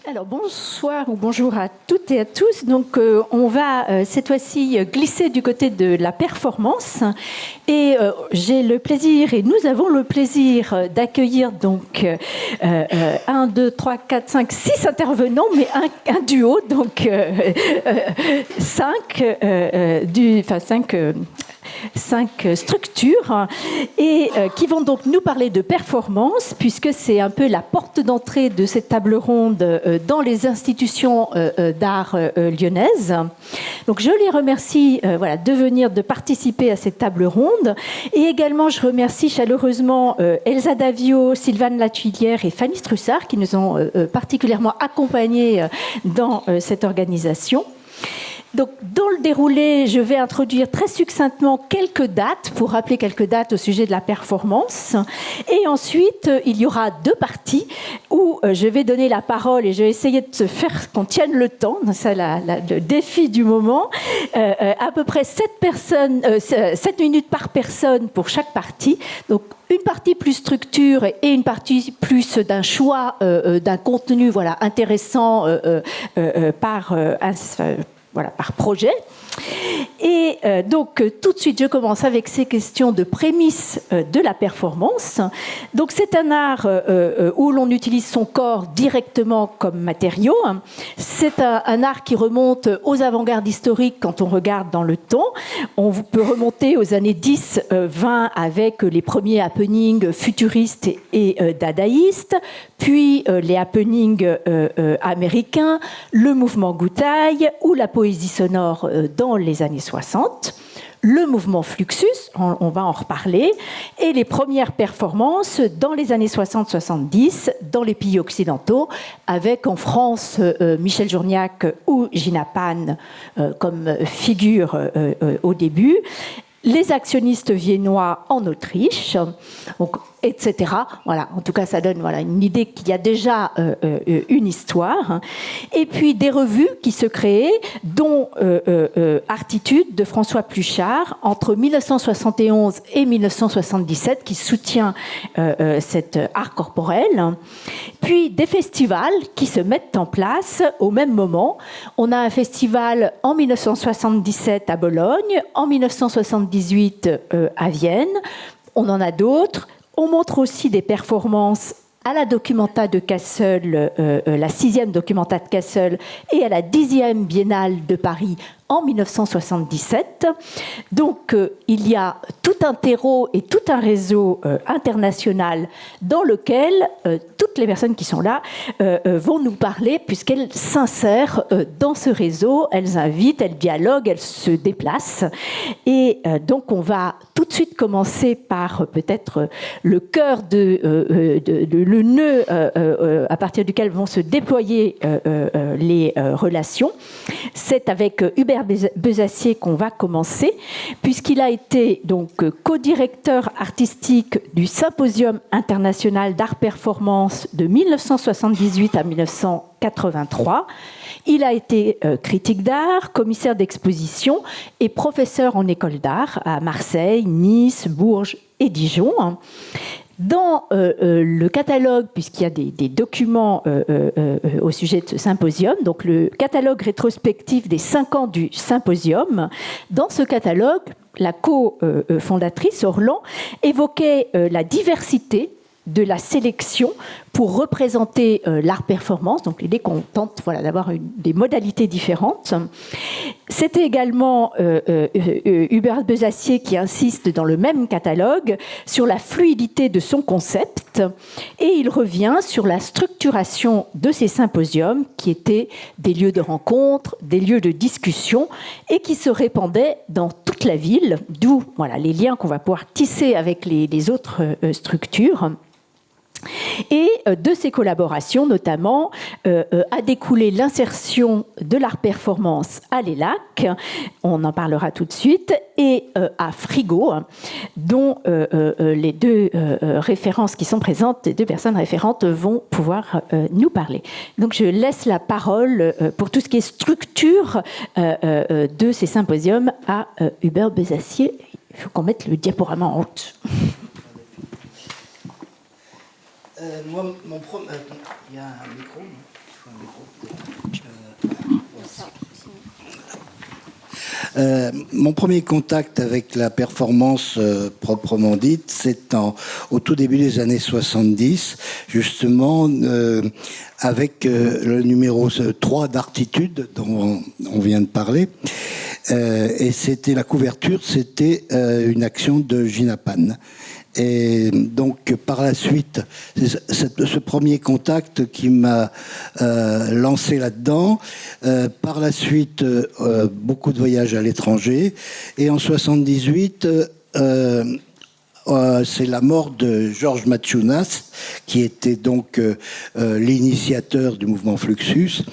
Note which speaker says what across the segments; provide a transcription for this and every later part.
Speaker 1: Alors bonsoir ou bonjour à toutes et à tous. Donc on va cette fois-ci glisser du côté de la performance et j'ai le plaisir et nous avons le plaisir d'accueillir donc 1, 2, 3, 4, 5, 6 intervenants mais un duo donc 5 structures et qui vont donc nous parler de performance puisque c'est un peu la porte d'entrée de cette table ronde dans les institutions d'art lyonnaises. Donc je les remercie de venir, de participer à cette table ronde et également je remercie chaleureusement Elsa Davio, Sylvane Latuilière et Fanny Strussard qui nous ont particulièrement accompagnés dans cette organisation. Donc, dans le déroulé, je vais introduire très succinctement quelques dates pour rappeler quelques dates au sujet de la performance. Et ensuite, il y aura 2 parties où je vais donner la parole et je vais essayer de faire qu'on tienne le temps. C'est le défi du moment. À peu près 7 minutes par personne pour chaque partie. Donc, une partie plus structure et une partie plus d'un choix, d'un contenu intéressant par projet. Et donc, tout de suite, je commence avec ces questions de prémices de la performance. Donc, c'est un art où l'on utilise son corps directement comme matériau. C'est un art qui remonte aux avant-gardes historiques quand on regarde dans le temps. On peut remonter aux années 10-20 avec les premiers happenings futuristes et dadaïstes, puis les happenings américains, le mouvement Gutaï ou la poésie sonore dans les années 60, le mouvement Fluxus, on va en reparler, et les premières performances dans les années 60-70 dans les pays occidentaux, avec en France Michel Journiac ou Gina Pan comme figure au début, les actionnistes viennois en Autriche, donc, etc. Voilà, en tout cas, ça donne une idée qu'il y a déjà une histoire. Et puis des revues qui se créaient, dont Artitude de François Pluchart, entre 1971 et 1977, qui soutient cet art corporel. Puis des festivals qui se mettent en place au même moment. On a un festival en 1977 à Bologne, en 1978 à Vienne. On en a d'autres. On montre aussi des performances à la Documenta de Kassel, la 6e Documenta de Kassel, et à la 10e Biennale de Paris en 1977. Donc, il y a tout un terreau et tout un réseau international dans lequel toutes les personnes qui sont là vont nous parler puisqu'elles s'insèrent dans ce réseau, elles invitent, elles dialoguent, elles se déplacent. Et donc, on va tout de suite commencer par peut-être le cœur le nœud à partir duquel vont se déployer les relations. C'est avec Hubert Bezacier qu'on va commencer, puisqu'il a été donc co-directeur artistique du Symposium international d'art-performance de 1978 à 1983. Il a été critique d'art, commissaire d'exposition et professeur en école d'art à Marseille, Nice, Bourges et Dijon. Dans le catalogue, puisqu'il y a des documents au sujet de ce symposium, donc le catalogue rétrospectif des 5 ans du symposium, dans ce catalogue, la co-fondatrice Orlan évoquait la diversité de la sélection pour représenter l'art-performance, donc l'idée qu'on tente d'avoir des modalités différentes. C'était également Hubert Bezacier qui insiste dans le même catalogue sur la fluidité de son concept et il revient sur la structuration de ces symposiums qui étaient des lieux de rencontre, des lieux de discussion et qui se répandaient dans toute la ville, d'où les liens qu'on va pouvoir tisser avec les autres structures. Et de ces collaborations, notamment, a découlé l'insertion de l'art-performance à l'ELAC, on en parlera tout de suite, et à Frigo, dont les 2 références qui sont présentes, les 2 personnes référentes vont pouvoir nous parler. Donc je laisse la parole pour tout ce qui est structure de ces symposiums à Hubert Bezacier. Il faut qu'on mette le diaporama en route.
Speaker 2: Moi, il y a un micro. Mon premier contact avec la performance proprement dite, c'est au tout début des années 70, justement, avec le numéro 3 d'Artitude, dont on vient de parler. Et c'était la couverture, c'était une action de Gina Pan. Et donc, par la suite, c'est ce premier contact qui m'a lancé là-dedans. Par la suite, beaucoup de voyages à l'étranger. Et en 78, c'est la mort de Georges Maciunas, qui était donc l'initiateur du mouvement Fluxus.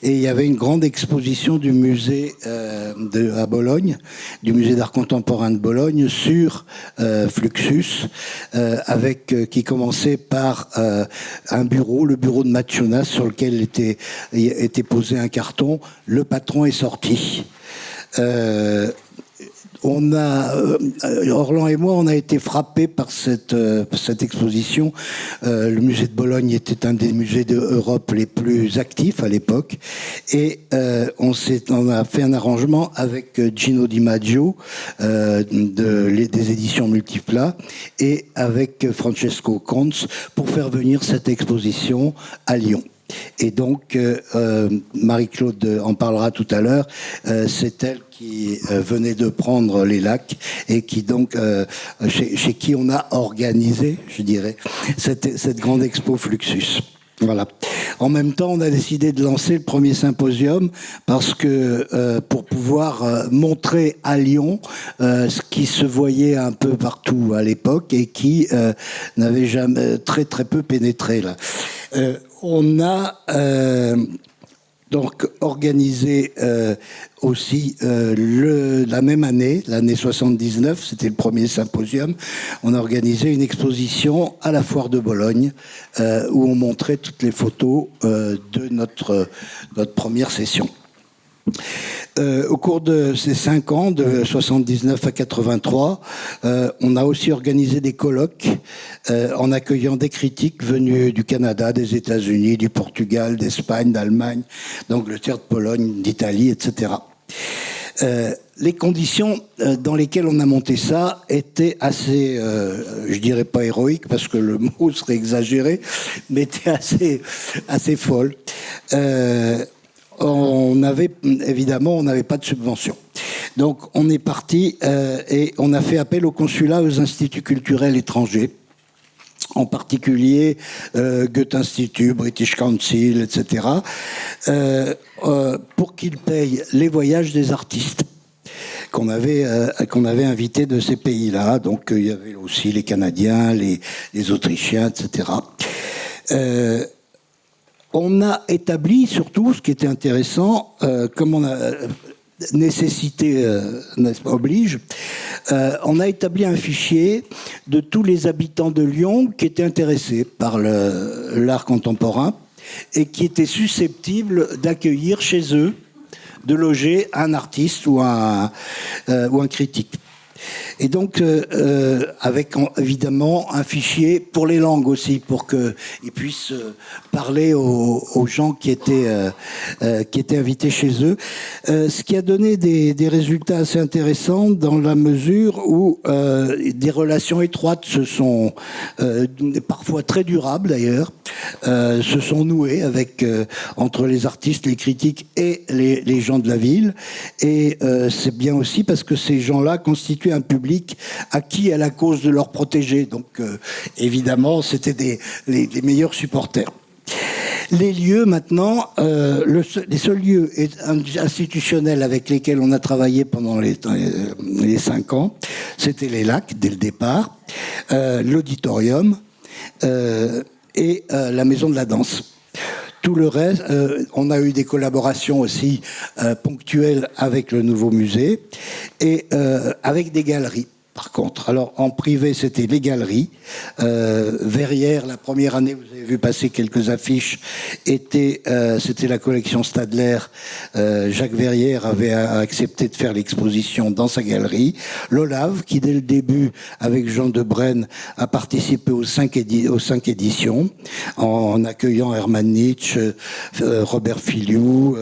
Speaker 2: Et il y avait une grande exposition du musée à Bologne, du musée d'art contemporain de Bologne, sur Fluxus, qui commençait par un bureau, le bureau de Maciunas, sur lequel était posé un carton. Le patron est sorti. Orlan et moi, on a été frappés par cette exposition. Le musée de Bologne était un des musées d'Europe les plus actifs à l'époque. Et on a fait un arrangement avec Gino Di Maggio des éditions Multipla et avec Francesco Conz pour faire venir cette exposition à Lyon. Et donc, Marie-Claude en parlera tout à l'heure, c'est elle qui venait de prendre les lacs et qui donc, chez qui on a organisé, je dirais, cette grande expo Fluxus. Voilà. En même temps, on a décidé de lancer le premier symposium parce que pour pouvoir montrer à Lyon ce qui se voyait un peu partout à l'époque et qui n'avait jamais très peu pénétré là. On a donc organisé aussi la même année, l'année 79, c'était le premier symposium, on a organisé une exposition à la Foire de Bologne où on montrait toutes les photos de notre première session. Au cours de ces 5 ans, de 79 à 83, on a aussi organisé des colloques en accueillant des critiques venus du Canada, des États-Unis, du Portugal, d'Espagne, d'Allemagne, d'Angleterre, de Pologne, d'Italie, etc. Les conditions dans lesquelles on a monté ça étaient assez, je dirais pas héroïques parce que le mot serait exagéré, mais étaient assez folles. On n'avait pas de subvention. Donc on est parti et on a fait appel au consulat, aux instituts culturels étrangers, en particulier Goethe-Institut, British Council, etc., pour qu'ils payent les voyages des artistes qu'on avait invités de ces pays-là. Donc il y avait aussi les Canadiens, les Autrichiens, etc. On a établi, surtout, ce qui était intéressant, comme on a nécessité oblige, on a établi un fichier de tous les habitants de Lyon qui étaient intéressés par l'art contemporain et qui étaient susceptibles d'accueillir chez eux, de loger un artiste ou un critique. Et donc, avec évidemment un fichier pour les langues aussi, pour qu'ils puissent parler aux gens qui étaient invités chez eux. Ce qui a donné des résultats assez intéressants dans la mesure où des relations étroites se sont, parfois très durables d'ailleurs, se sont nouées entre les artistes, les critiques et les gens de la ville. Et c'est bien aussi parce que ces gens-là constituent un public acquis à la cause de leurs protégés. Donc, évidemment, c'était les meilleurs supporters. Les lieux, maintenant, les seuls lieux institutionnels avec lesquels on a travaillé pendant les 5 ans, c'était les lacs, dès le départ, l'auditorium et la maison de la danse. Tout le reste, on a eu des collaborations aussi ponctuelles avec le nouveau musée et avec des galeries. par contre. Alors, en privé, c'était les galeries. Verrières, la première année, vous avez vu passer quelques affiches, c'était la collection Stadler. Jacques Verrières avait accepté de faire l'exposition dans sa galerie. L'Olave, qui dès le début, avec Jean Debrenne, a participé aux 5 éditions, en accueillant Hermann Nietzsche, Robert Filiou,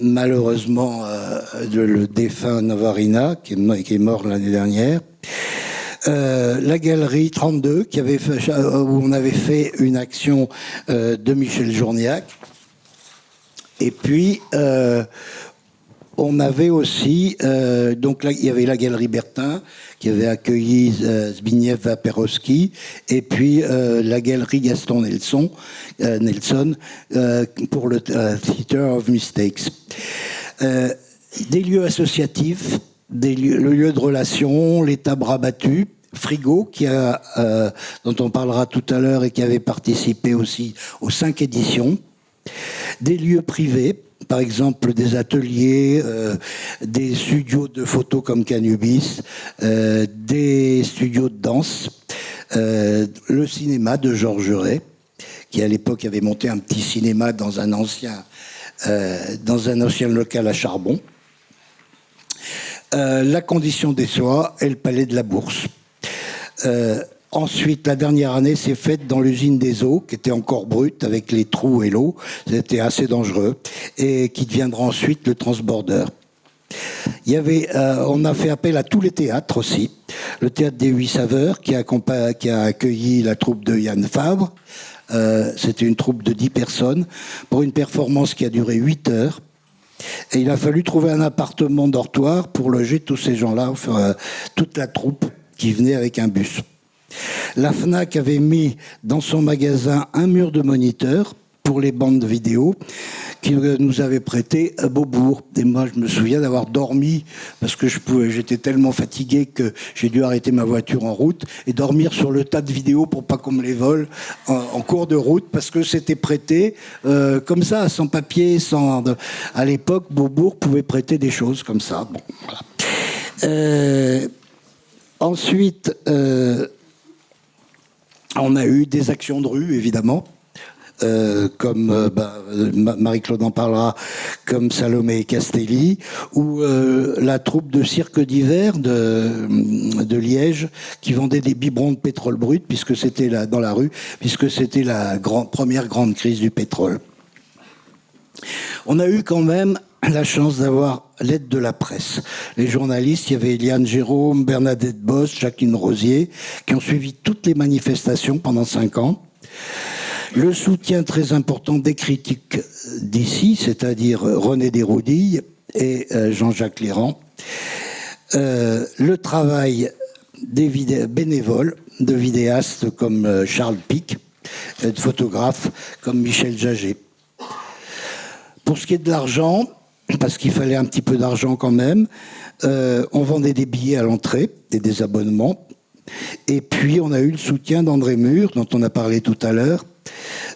Speaker 2: malheureusement le défunt Navarina, qui est mort l'année dernière. La galerie 32, où on avait fait une action de Michel Journiac. Et puis, on avait aussi, donc là, il y avait la galerie Bertin, qui avait accueilli Zbigniew Waperowski, et puis la galerie Gaston Nelson pour le Theatre of Mistakes. Des lieux associatifs, le lieu de relation, l'État bras battu, Frigo, dont on parlera tout à l'heure et qui avait participé aussi aux 5 éditions, des lieux privés, par exemple des ateliers, des studios de photos comme Canubis, des studios de danse, le cinéma de Georges Ray, qui à l'époque avait monté un petit cinéma dans un ancien local à charbon, la Condition des soies et le Palais de la Bourse. Ensuite, la dernière année s'est faite dans l'usine des eaux, qui était encore brute, avec les trous et l'eau. C'était assez dangereux. Et qui deviendra ensuite le Transborder. On a fait appel à tous les théâtres aussi. Le théâtre des Huit Saveurs, qui a accueilli la troupe de Yann Fabre. C'était une troupe de 10 personnes, pour une performance qui a duré 8 heures. Et il a fallu trouver un appartement dortoir pour loger tous ces gens-là, toute la troupe qui venait avec un bus. La FNAC avait mis dans son magasin un mur de moniteur pour les bandes vidéo qu'il nous avait prêté à Beaubourg. Et moi, je me souviens d'avoir dormi parce que j'étais tellement fatigué que j'ai dû arrêter ma voiture en route et dormir sur le tas de vidéos pour pas qu'on me les vole en cours de route, parce que c'était prêté comme ça, sans papier, à l'époque, Beaubourg pouvait prêter des choses comme ça. Bon, voilà. Ensuite, on a eu des actions de rue, évidemment, comme Marie-Claude en parlera, comme Salomé et Castelli, ou la troupe de cirque d'hiver de Liège, qui vendait des biberons de pétrole brut, puisque c'était dans la rue, puisque c'était la première grande crise du pétrole. On a eu quand même la chance d'avoir l'aide de la presse. Les journalistes, il y avait Eliane Jérôme, Bernadette Boss, Jacqueline Rosier, qui ont suivi toutes les manifestations pendant 5 ans. Le soutien très important des critiques d'ici, c'est-à-dire René Desroudilles et Jean-Jacques Léran. Le travail des bénévoles, de vidéastes comme Charles Pic, et de photographes comme Michel Jaget. Pour ce qui est de l'argent, parce qu'il fallait un petit peu d'argent quand même, on vendait des billets à l'entrée et des abonnements. Et puis on a eu le soutien d'André Mur, dont on a parlé tout à l'heure,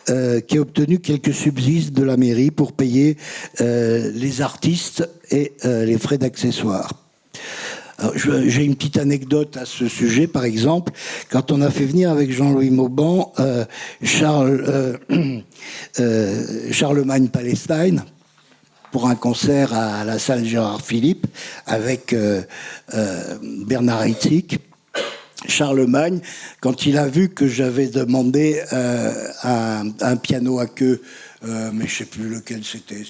Speaker 2: qui a obtenu quelques subsides de la mairie pour payer les artistes et les frais d'accessoires. J'ai une petite anecdote à ce sujet, par exemple, quand on a fait venir avec Jean-Louis Mauban Charlemagne-Palestine pour un concert à la salle Gérard Philippe avec Bernard Haitzik. Charlemagne, quand il a vu que j'avais demandé un piano à queue, mais je ne sais plus lequel c'était,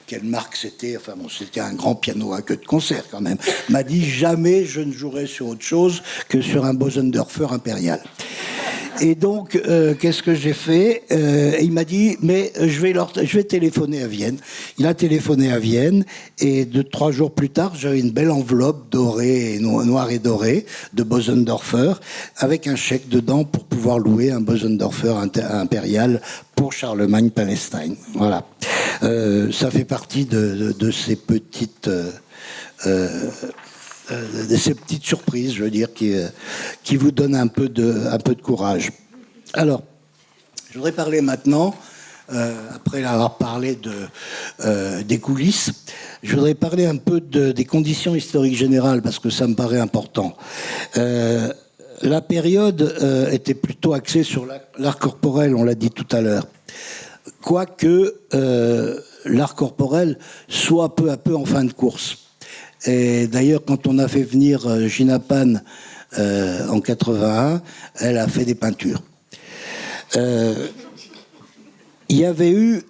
Speaker 2: quelle marque c'était, enfin bon, c'était un grand piano à queue de concert quand même, m'a dit jamais je ne jouerai sur autre chose que sur un Bosendorfer impérial. Et donc, qu'est-ce que j'ai fait ? Il m'a dit, mais je vais téléphoner à Vienne. Il a téléphoné à Vienne, et 3 jours plus tard, j'avais une belle enveloppe dorée, noire et dorée, de Bosendorfer, avec un chèque dedans pour pouvoir louer un Bosendorfer impérial pour Charlemagne-Palestine. Voilà. Ça fait partie de ces petites... de ces petites surprises, je veux dire, qui vous donnent un peu de courage. Alors, je voudrais parler maintenant après avoir parlé des coulisses. Je voudrais parler un peu des conditions historiques générales, parce que ça me paraît important. La période était plutôt axée sur l'art corporel, on l'a dit tout à l'heure. Quoique l'art corporel soit peu à peu en fin de course. Et d'ailleurs, quand on a fait venir Gina Pan en 81, elle a fait des peintures. Il y avait eu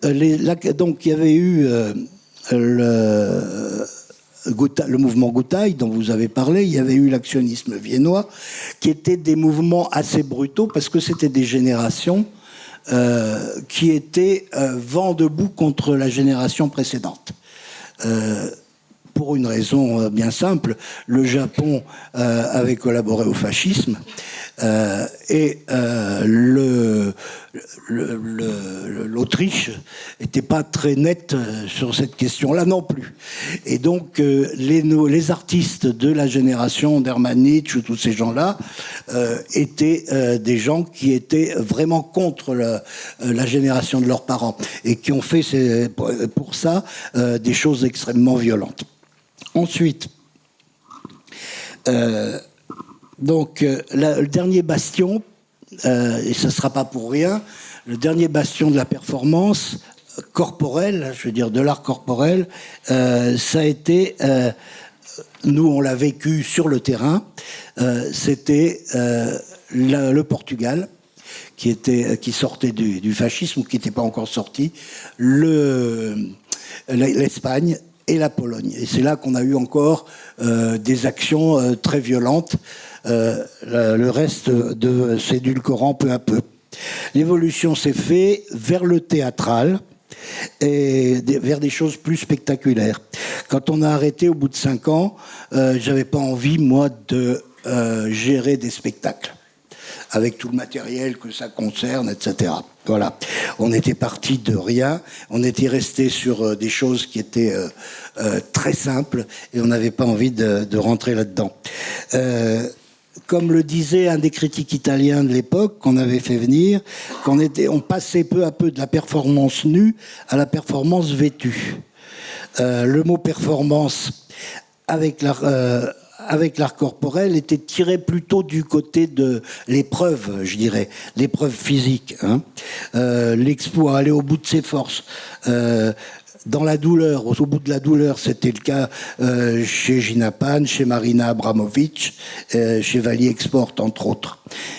Speaker 2: le mouvement Gutaï dont vous avez parlé, il y avait eu l'actionnisme viennois, qui étaient des mouvements assez brutaux parce que c'était des générations qui étaient vent debout contre la génération précédente. Pour une raison bien simple, le Japon avait collaboré au fascisme et l'Autriche n'était pas très nette sur cette question-là non plus. Et donc les artistes de la génération d'Hermann ou tous ces gens-là étaient des gens qui étaient vraiment contre la génération de leurs parents et qui ont fait pour ça des choses extrêmement violentes. Ensuite, le dernier bastion, et ce ne sera pas pour rien, le dernier bastion de la performance corporelle, je veux dire de l'art corporel, ça a été, nous on l'a vécu sur le terrain, c'était le Portugal, qui sortait du fascisme, ou qui n'était pas encore sorti, l'Espagne, et la Pologne. Et c'est là qu'on a eu encore des actions très violentes. Le reste s'est édulcorant peu à peu. L'évolution s'est faite vers le théâtral et vers des choses plus spectaculaires. Quand on a arrêté au bout de 5 ans, j'avais pas envie, moi, de gérer des spectacles avec tout le matériel que ça concerne, etc. Voilà. On était parti de rien, on était resté sur des choses qui étaient très simples et on n'avait pas envie de rentrer là-dedans. Comme le disait un des critiques italiens de l'époque qu'on avait fait venir, on passait peu à peu de la performance nue à la performance vêtue. Le mot performance avec l'art corporel était tiré plutôt du côté de l'épreuve, je dirais, l'épreuve physique. L'exploit, aller au bout de ses forces. Dans la douleur, au bout de la douleur, c'était le cas chez Gina Pan, chez Marina Abramovic, chez Valley Export, entre autres.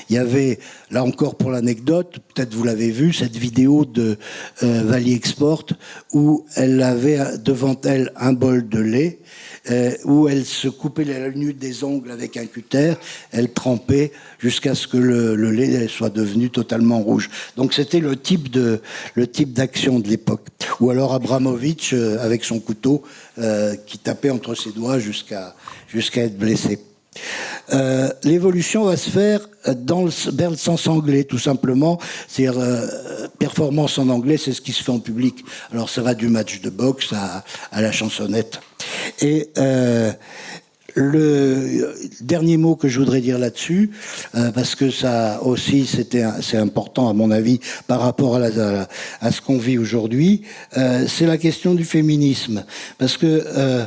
Speaker 2: Il y avait, là encore pour l'anecdote, peut-être vous l'avez vu, cette vidéo de Valley Export, où elle avait devant elle un bol de lait, où elle se coupait la nuque des ongles avec un cutter, elle trempait jusqu'à ce que le lait soit devenu totalement rouge. Donc c'était le type d'action de l'époque. Ou alors Abramovic avec son couteau qui tapait entre ses doigts jusqu'à être blessé. L'évolution va se faire vers le sens anglais, tout simplement. C'est-à-dire, performance en anglais, c'est ce qui se fait en public. Alors ça va du match de boxe à la chansonnette. Et le dernier mot que je voudrais dire là-dessus, parce que ça aussi c'est important à mon avis par rapport à ce qu'on vit aujourd'hui, c'est la question du féminisme. Parce que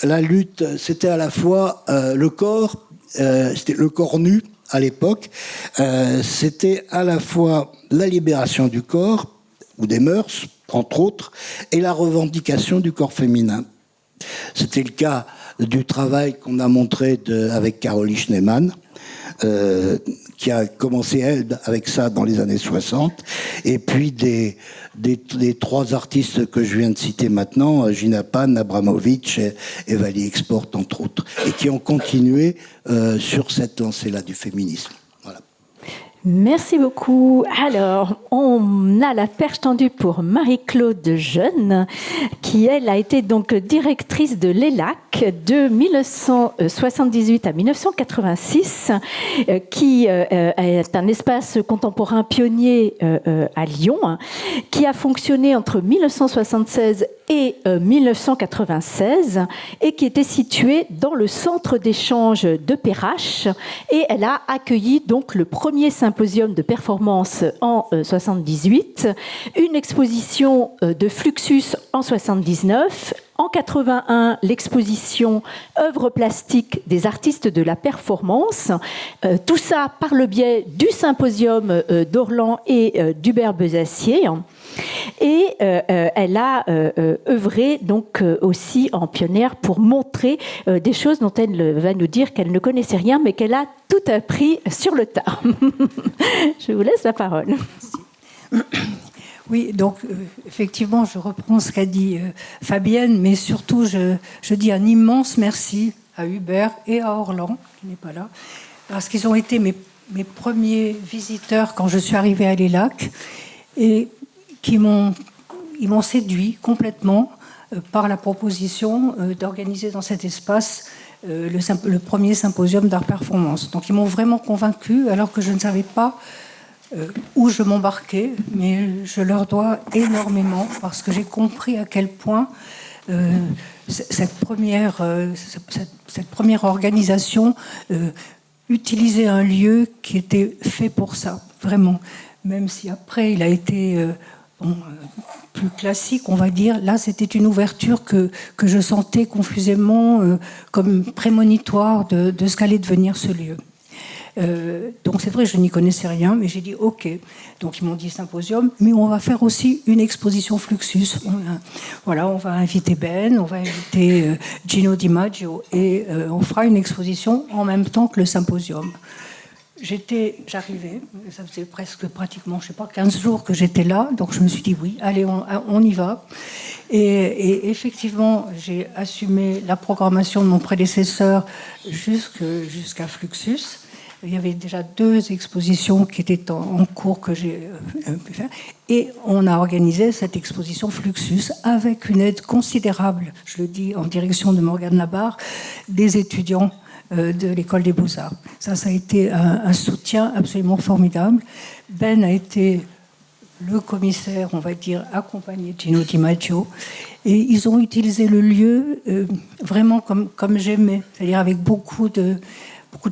Speaker 2: la lutte, c'était à la fois le corps, c'était le corps nu à l'époque, c'était à la fois la libération du corps, ou des mœurs, entre autres, et la revendication du corps féminin. C'était le cas du travail qu'on a montré avec Caroline Schneemann, qui a commencé, elle, avec ça dans les années 60, et puis des 3 artistes que je viens de citer maintenant, Gina Pan, Abramovic et Valley Export, entre autres, et qui ont continué sur cette lancée-là du féminisme. Voilà.
Speaker 1: Merci beaucoup. Alors, on a la perche tendue pour Marie-Claude Jeune, qui, elle, a été donc directrice de l'ELAC de 1978 à 1986, qui est un espace contemporain pionnier à Lyon, qui a fonctionné entre 1976 et 1996 et qui était située dans le centre d'échange de Perrache. Et elle a accueilli donc le premier symposium de performance en 78, une exposition de Fluxus en 79. En 81, l'exposition Œuvres plastiques des artistes de la performance. Tout ça par le biais du symposium d'Orlan et d'Hubert Besacier. Et elle a œuvré donc aussi en pionnière pour montrer des choses dont elle va nous dire qu'elle ne connaissait rien, mais qu'elle a tout appris sur le tas. Je vous laisse la parole.
Speaker 3: Merci. Oui, donc effectivement, je reprends ce qu'a dit Fabienne, mais surtout, je dis un immense merci à Hubert et à Orlan, qui n'est pas là, parce qu'ils ont été mes premiers visiteurs quand je suis arrivée à l'ELAC, et ils m'ont séduit complètement par la proposition d'organiser dans cet espace le premier symposium d'art-performance. Donc ils m'ont vraiment convaincue, alors que je ne savais pas où je m'embarquais, mais je leur dois énormément parce que j'ai compris à quel point cette première organisation utilisait un lieu qui était fait pour ça, vraiment. Même si après il a été plus classique, on va dire, là c'était une ouverture que je sentais confusément comme prémonitoire de ce qu'allait devenir ce lieu. Donc c'est vrai, je n'y connaissais rien, mais j'ai dit ok. Donc ils m'ont dit symposium, mais on va faire aussi une exposition Fluxus. On va inviter Ben, on va inviter Gino Di Maggio, et on fera une exposition en même temps que le symposium. J'arrivais, ça faisait pratiquement, 15 jours que j'étais là, donc je me suis dit oui, allez, on y va. Et effectivement, j'ai assumé la programmation de mon prédécesseur jusqu'à Fluxus. Il y avait déjà 2 expositions qui étaient en cours que j'ai pu faire. Et on a organisé cette exposition Fluxus avec une aide considérable, je le dis en direction de Morgane Labarre, des étudiants de l'école des Beaux-Arts. Ça a été un soutien absolument formidable. Ben a été le commissaire, on va dire, accompagné de Gino Di Maggio. Et ils ont utilisé le lieu vraiment comme j'aimais, c'est-à-dire avec beaucoup de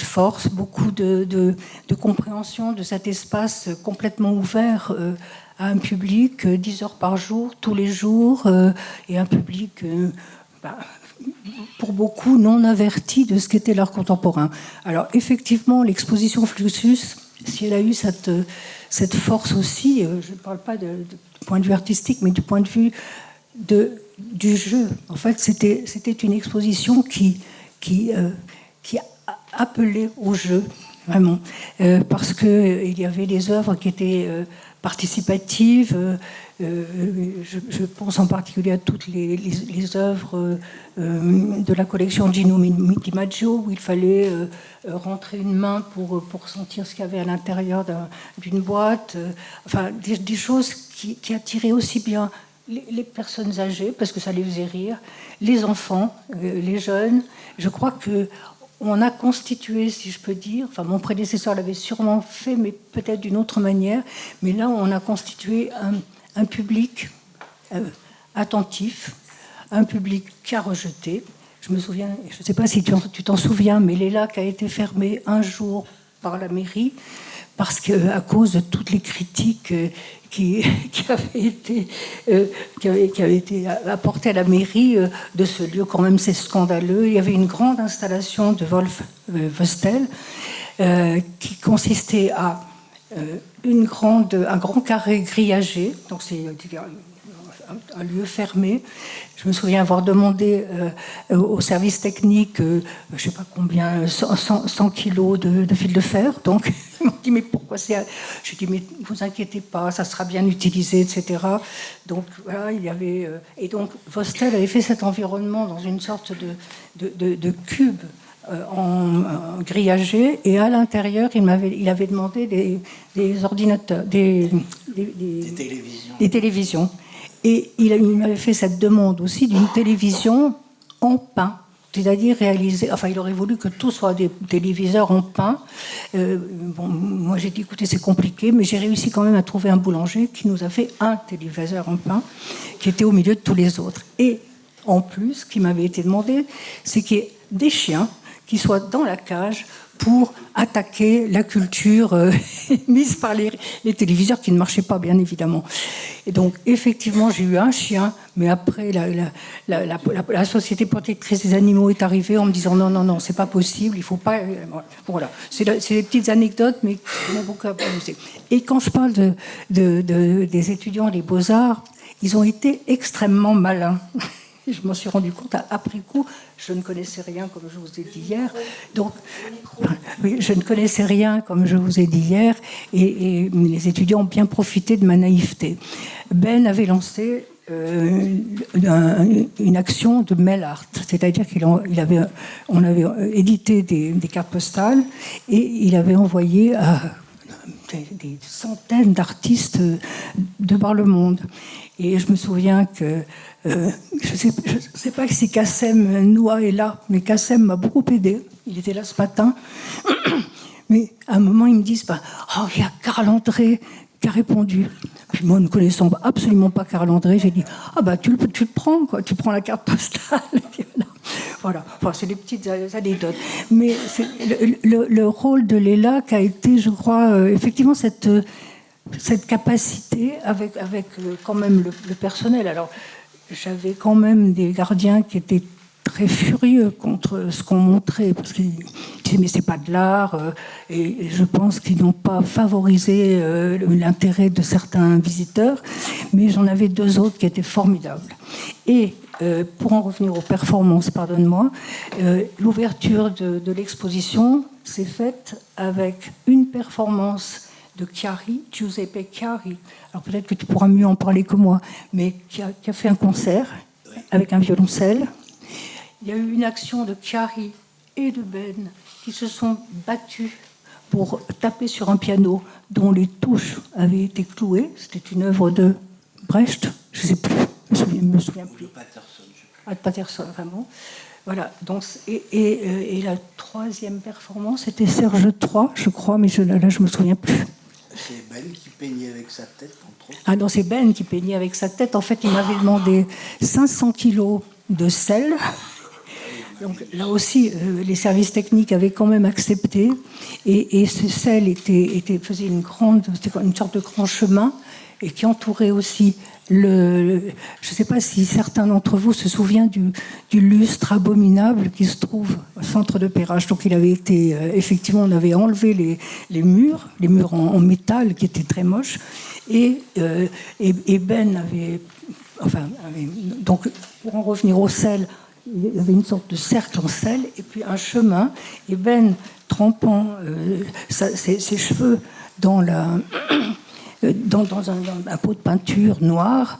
Speaker 3: force, beaucoup de compréhension de cet espace complètement ouvert à un public 10 heures par jour, tous les jours, et un public, pour beaucoup, non averti de ce qu'était l'art contemporain. Alors effectivement, l'exposition Fluxus, si elle a eu cette force aussi, je ne parle pas du point de vue artistique, mais du point de vue du jeu. En fait, c'était une exposition qui appelé au jeu, vraiment, parce qu'il y avait des œuvres qui étaient participatives. Je pense en particulier à toutes les œuvres de la collection Gino Di Maggio, où il fallait rentrer une main pour sentir ce qu'il y avait à l'intérieur d'une boîte. Enfin, des choses qui attiraient aussi bien les personnes âgées, parce que ça les faisait rire, les enfants, les jeunes. Je crois que on a constitué, si je peux dire, enfin mon prédécesseur l'avait sûrement fait, mais peut-être d'une autre manière, mais là on a constitué un public attentif, un public qui a rejeté. Je me souviens, je ne sais pas si tu t'en souviens, mais l'ELAC a été fermé un jour par la mairie, parce qu'à cause de toutes les critiques qui avaient été apportées à la mairie de ce lieu, quand même c'est scandaleux. Il y avait une grande installation de Wolf Vostel qui consistait à un grand carré grillagé, donc c'est un lieu fermé. Je me souviens avoir demandé au service technique, je ne sais pas combien, 100 kilos de fil de fer. Donc, ils m'ont dit, mais pourquoi c'est... J'ai dit, mais ne vous inquiétez pas, ça sera bien utilisé, etc. Donc, voilà, il y avait... Et donc, Vostel avait fait cet environnement dans une sorte de cube en grillagé, et à l'intérieur, il avait demandé des ordinateurs, des télévisions. Et il m'avait fait cette demande aussi d'une télévision en pain. c'est-à-dire réaliser, enfin il aurait voulu que tout soit des téléviseurs en pain. Bon, moi j'ai dit écoutez c'est compliqué, mais j'ai réussi quand même à trouver un boulanger qui nous a fait un téléviseur en pain qui était au milieu de tous les autres. Et en plus, ce qui m'avait été demandé, c'est qu'il y ait des chiens qui soient dans la cage pour attaquer la culture mise par les téléviseurs qui ne marchaient pas, bien évidemment. Et donc, effectivement, j'ai eu un chien, mais après, la Société protectrice des animaux est arrivée en me disant non, c'est pas possible, il faut pas... Voilà, c'est des petites anecdotes, mais qui m'ont beaucoup amusé. Et quand je parle des étudiants des Beaux-Arts, ils ont été extrêmement malins. Je m'en suis rendu compte après coup. Je ne connaissais rien, comme je vous ai dit hier. Donc, oui, je ne connaissais rien, comme je vous ai dit hier, et les étudiants ont bien profité de ma naïveté. Ben avait lancé une action de mail art, c'est-à-dire on avait édité des cartes postales et il avait envoyé à des centaines d'artistes de par le monde. Et je me souviens que, je ne sais pas si Kassem Noua est là, mais Kassem m'a beaucoup aidé. Il était là ce matin. Mais à un moment, ils me disent il y a Karl André qui a répondu. Puis moi, ne connaissant absolument pas Karl André, j'ai dit tu le prends, quoi. Tu prends la carte postale. Voilà, enfin, c'est des petites anecdotes. Mais le rôle de Léla qui a été, je crois, effectivement, cette capacité avec quand même le personnel. Alors, j'avais quand même des gardiens qui étaient très furieux contre ce qu'on montrait, parce qu'ils disaient mais c'est pas de l'art, et je pense qu'ils n'ont pas favorisé l'intérêt de certains visiteurs, mais j'en avais deux autres qui étaient formidables. Et pour en revenir aux performances, pardonne-moi, l'ouverture de l'exposition s'est faite avec une performance de Chiari, Giuseppe Chiari. Alors peut-être que tu pourras mieux en parler que moi, mais qui a fait un concert avec un violoncelle. Il y a eu une action de Chiari et de Ben qui se sont battus pour taper sur un piano dont les touches avaient été clouées. C'était une œuvre de Brecht, je ne sais plus, je me souviens plus. Patterson, vraiment. Voilà. Donc, et la troisième performance, c'était Serge III, je crois, mais là, je ne me souviens plus.
Speaker 2: C'est Ben qui peignait avec sa tête, entre autres.
Speaker 3: Ah non, c'est Ben qui peignait avec sa tête. En fait, il m'avait demandé 500 kilos de sel. Donc là aussi, les services techniques avaient quand même accepté. Et ce sel faisait une sorte de grand chemin et qui entourait aussi je ne sais pas si certains d'entre vous se souviennent du lustre abominable qui se trouve au centre de Perrache. Donc il avait été, effectivement, on avait enlevé les murs en métal qui étaient très moches, et Ben avait, donc pour en revenir au sel, il y avait une sorte de cercle en sel et puis un chemin, et Ben trempant ses cheveux dans un pot de peinture noire,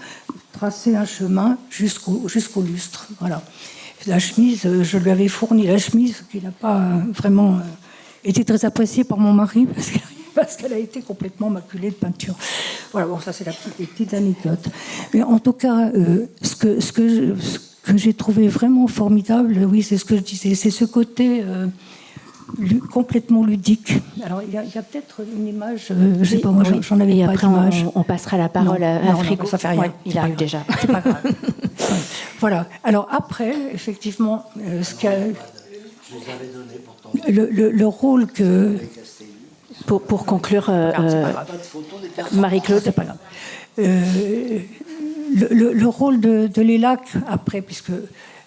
Speaker 3: tracer un chemin jusqu'au lustre. Voilà. La chemise, je lui avais fourni la chemise qui n'a pas vraiment été très appréciée par mon mari parce qu'elle a été complètement maculée de peinture. Voilà, bon, ça c'est la petite anecdote. Mais en tout cas, ce que j'ai trouvé vraiment formidable, oui, c'est ce que je disais, c'est ce côté complètement ludique. Alors, il y a peut-être une image, je ne sais pas, moi, j'en avais pas d'image.
Speaker 1: Après, on passera la parole à Frigo.
Speaker 3: Ça fait rien.
Speaker 1: Ouais, il arrive déjà.
Speaker 3: C'est pas grave. Voilà. Alors, après, effectivement, le rôle que...
Speaker 1: Pour conclure, Marie-Claude,
Speaker 3: c'est pas grave. Le rôle de l'ELAC, après, puisque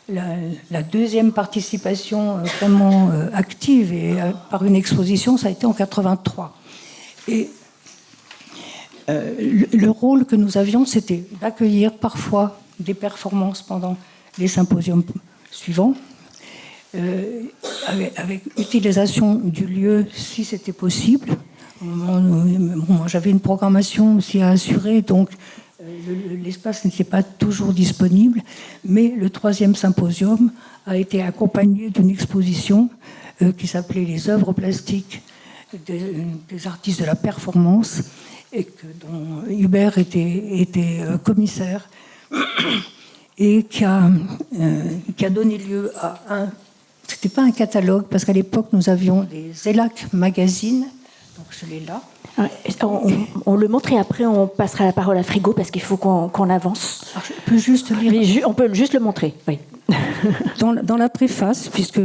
Speaker 3: la deuxième participation vraiment active et par une exposition, ça a été en 83. Et le rôle que nous avions, c'était d'accueillir parfois des performances pendant les symposiums suivants, avec utilisation du lieu si c'était possible. Moi, j'avais une programmation aussi à assurer, donc l'espace n'était pas toujours disponible, mais le troisième symposium a été accompagné d'une exposition qui s'appelait Les œuvres plastiques des artistes de la performance, et dont Hubert était commissaire. et qui a donné lieu à un... C'était pas un catalogue, parce qu'à l'époque, nous avions des ELAC magazines, donc je l'ai là.
Speaker 1: On le montre et après on passera la parole à Frigo parce qu'il faut qu'on avance.
Speaker 3: Alors, je peux juste lire.
Speaker 1: On peut juste le montrer, oui.
Speaker 3: Dans la préface, puisque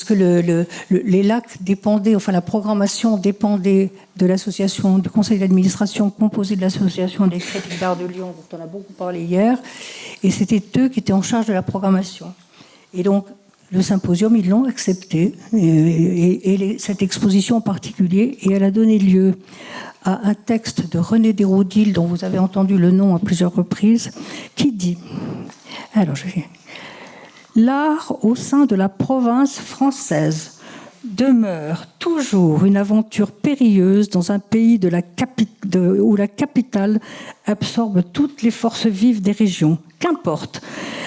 Speaker 3: les LAC dépendaient, enfin la programmation dépendait de l'association, du conseil d'administration composé de l'association des critiques d'art de Lyon, dont on a beaucoup parlé hier, et c'était eux qui étaient en charge de la programmation. Et donc, le symposium, ils l'ont accepté, et cette exposition en particulier, et elle a donné lieu à un texte de René Desroudil, dont vous avez entendu le nom à plusieurs reprises, qui dit... Alors, l'art au sein de la province française demeure toujours une aventure périlleuse dans un pays où la capitale absorbe toutes les forces vives des régions. Qu'importe,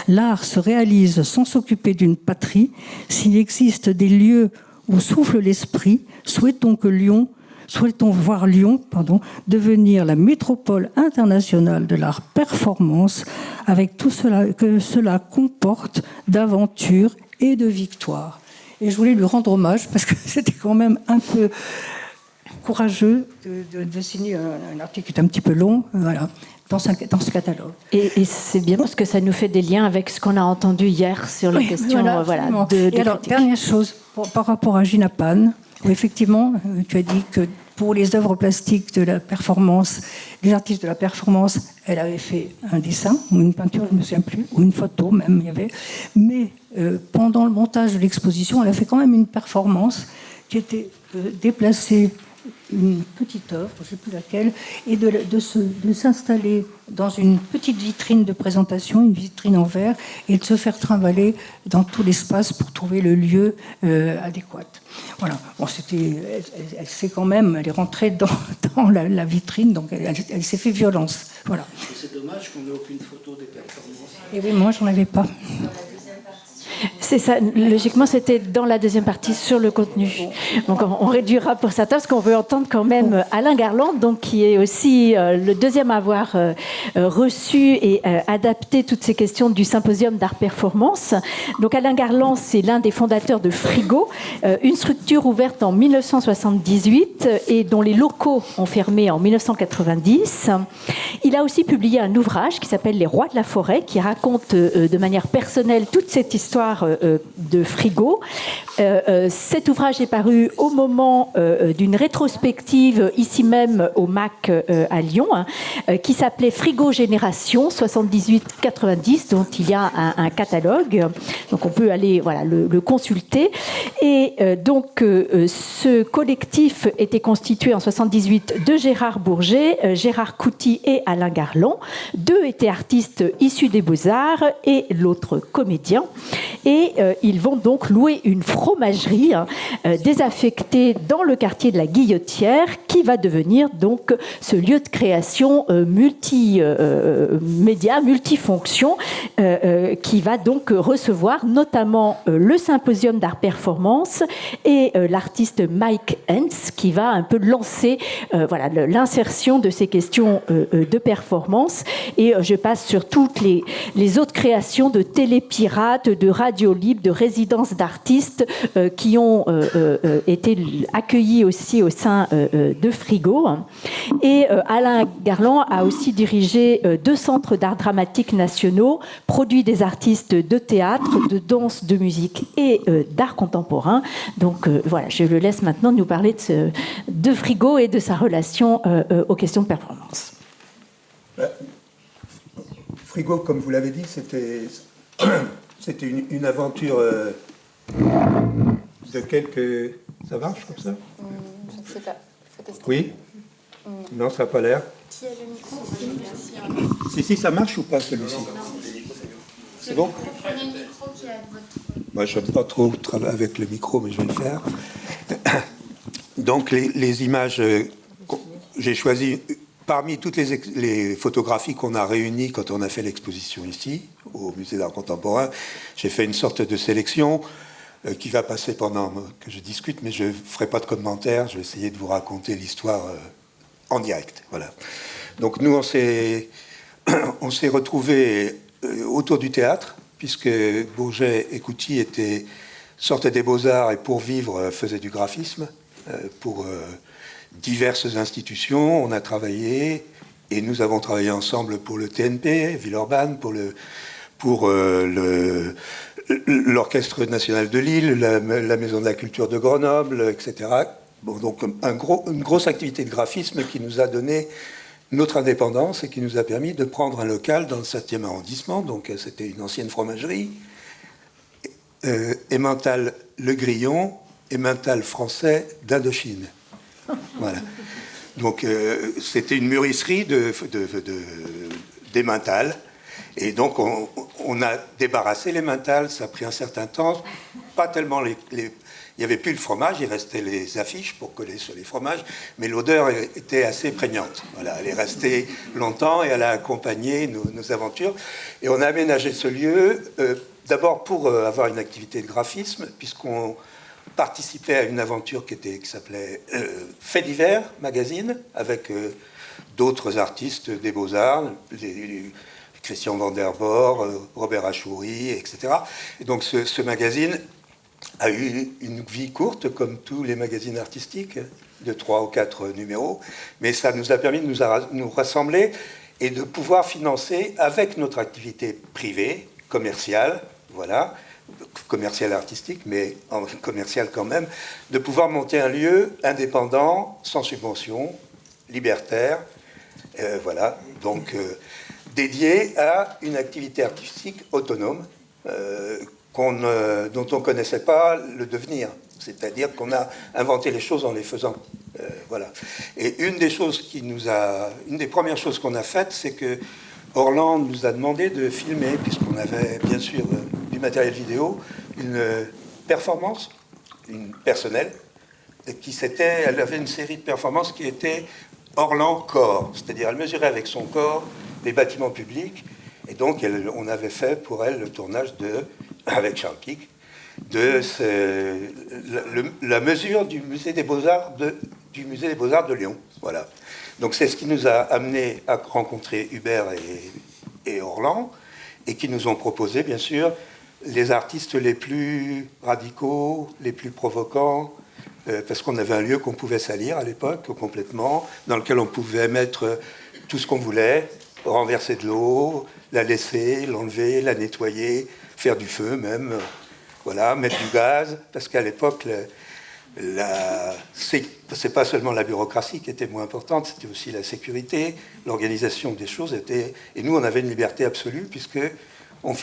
Speaker 3: l'art se réalise sans s'occuper d'une patrie. S'il existe des lieux où souffle l'esprit, souhaitons voir Lyon devenir la métropole internationale de l'art performance avec tout cela que cela comporte d'aventures et de victoires. Et je voulais lui rendre hommage parce que c'était quand même un peu courageux de signer un article qui est un petit peu long, voilà, dans ce catalogue.
Speaker 1: Et c'est bien parce que ça nous fait des liens avec ce qu'on a entendu hier sur les questions de
Speaker 3: alors, dernière chose, par rapport à Gina Pan, où effectivement, tu as dit que pour les œuvres plastiques de la performance, les artistes de la performance, elle avait fait un dessin, ou une peinture, je ne me souviens plus, ou une photo même, il y avait. Mais pendant le montage de l'exposition, elle a fait quand même une performance qui était déplacée, une petite œuvre, je ne sais plus laquelle, et de s'installer dans une petite vitrine de présentation, une vitrine en verre, et de se faire trimballer dans tout l'espace pour trouver le lieu adéquat. Voilà. Bon, elle s'est quand même, elle est rentrée dans la vitrine, donc elle s'est fait violence. Voilà.
Speaker 2: C'est dommage qu'on n'ait aucune photo des performances.
Speaker 3: Et oui, moi, j'en avais pas.
Speaker 1: C'est ça, logiquement c'était dans la deuxième partie sur le contenu. Donc on réduira pour certains parce qu'on veut entendre quand même Alain Garland, donc, qui est aussi le deuxième à avoir reçu et adapté toutes ces questions du symposium d'art performance. Donc Alain Garland, c'est l'un des fondateurs de Frigo, une structure ouverte en 1978 et dont les locaux ont fermé en 1990. Il a aussi publié un ouvrage qui s'appelle Les Rois de la Forêt, qui raconte de manière personnelle toute cette histoire de Frigo. Cet ouvrage est paru au moment d'une rétrospective ici même au MAC à Lyon, qui s'appelait Frigo Génération 78-90, dont il y a un catalogue. Donc on peut aller le consulter. Et donc ce collectif était constitué en 78 de Gérard Bourget, Gérard Couty et Alain Garland. Deux étaient artistes issus des Beaux-Arts et l'autre comédien. Et ils vont donc louer une fromagerie désaffectée dans le quartier de la Guillotière, qui va devenir donc ce lieu de création multimédia, multifonction, qui va donc recevoir notamment le symposium d'art performance et l'artiste Mike Hentz, qui va un peu lancer l'insertion de ces questions de performance. Et je passe sur toutes les autres créations de télépirates, de radio libre, de résidences d'artistes qui ont été accueillis aussi au sein de Frigo. Et Alain Garland a aussi dirigé 2 centres d'art dramatique nationaux, produit des artistes de théâtre, de danse, de musique et d'art contemporain. Donc je le laisse maintenant nous parler de Frigo et de sa relation aux questions de performance.
Speaker 4: Frigo, comme vous l'avez dit, c'était une aventure de quelques... Ça marche comme ça?
Speaker 5: Je ne sais pas. Faut tester.
Speaker 4: Oui? Non, ça n'a pas l'air.
Speaker 5: Qui a le micro?
Speaker 4: Si, ça marche ou pas celui-ci? C'est bon?
Speaker 5: Prenez le micro qui est à votre...
Speaker 4: Moi, je n'aime pas trop travailler avec le micro, mais je vais le faire. Donc, les images, j'ai choisi... Parmi toutes les photographies qu'on a réunies quand on a fait l'exposition ici, au Musée d'art contemporain, j'ai fait une sorte de sélection qui va passer pendant que je discute, mais je ne ferai pas de commentaires, je vais essayer de vous raconter l'histoire en direct. Voilà. Donc nous, on s'est retrouvés autour du théâtre, puisque Bourget et Couty sortaient des Beaux-Arts et pour vivre faisaient du graphisme pour diverses institutions. On a travaillé et nous avons travaillé ensemble pour le TNP, Villeurbanne, pour l'Orchestre national de Lille, la Maison de la culture de Grenoble, etc. Bon, donc une grosse activité de graphisme qui nous a donné notre indépendance et qui nous a permis de prendre un local dans le 7e arrondissement. Donc c'était une ancienne fromagerie. Emmental Le Grillon, Emmental français d'Indochine. Voilà. Donc c'était une mûrisserie d'Emmental. Et donc on a débarrassé l'Emmental, ça a pris un certain temps. Pas tellement il n'y avait plus le fromage, il restait les affiches pour coller sur les fromages, mais l'odeur était assez prégnante. Voilà, elle est restée longtemps et elle a accompagné nos aventures. Et on a aménagé ce lieu, d'abord pour avoir une activité de graphisme, puisqu'on participait à une aventure qui s'appelait Fait divers, magazine, avec d'autres artistes des Beaux-Arts, Christian Vanderbord, Robert Achouri, etc. Et donc ce magazine a eu une vie courte, comme tous les magazines artistiques, de 3 ou 4 numéros, mais ça nous a permis de nous rassembler et de pouvoir financer, avec notre activité privée, commerciale, voilà, commerciale artistique, mais commerciale quand même, de pouvoir monter un lieu indépendant, sans subvention, libertaire, voilà, donc dédié à une activité artistique autonome, dont on ne connaissait pas le devenir. C'est-à-dire qu'on a inventé les choses en les faisant. Voilà. Et une des premières choses qu'on a faites, c'est que Orlan nous a demandé de filmer, puisqu'on avait bien sûr du matériel vidéo, une performance, une personnelle, elle avait une série de performances qui était Orlan corps, c'est-à-dire elle mesurait avec son corps les bâtiments publics, et donc on avait fait pour elle le tournage avec Charles Pic, la mesure du musée des Beaux-Arts de Lyon. Voilà. Donc c'est ce qui nous a amené à rencontrer Hubert et Orlan, et qui nous ont proposé, bien sûr, les artistes les plus radicaux, les plus provocants, parce qu'on avait un lieu qu'on pouvait salir à l'époque complètement, dans lequel on pouvait mettre tout ce qu'on voulait, renverser de l'eau, la laisser, l'enlever, la nettoyer, faire du feu même, voilà, mettre du gaz, parce qu'à l'époque, c'est pas seulement la bureaucratie qui était moins importante, c'était aussi la sécurité, l'organisation des choses était... Et nous, on avait une liberté absolue, puisque on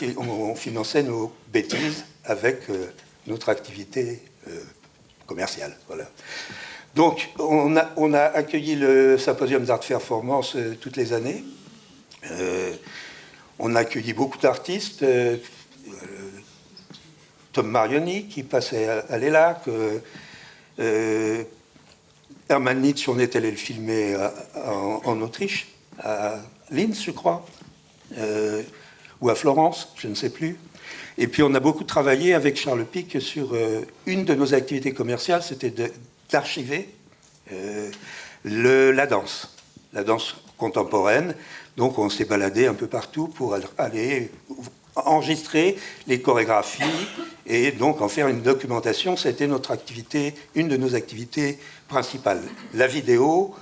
Speaker 4: finançait nos bêtises avec notre activité commerciale, voilà. Donc, on a accueilli le Symposium d'Art Performance toutes les années. On a accueilli beaucoup d'artistes, Tom Marioni qui passait à l'ELAC, Hermann Nietzsche, on est allé le filmer en Autriche, à Linz, je crois, ou à Florence, je ne sais plus. Et puis on a beaucoup travaillé avec Charles Pic sur une de nos activités commerciales, c'était d'archiver la danse contemporaine. Donc on s'est baladé un peu partout pour aller enregistrer les chorégraphies et donc en faire une documentation. C'était une de nos activités principales. La vidéo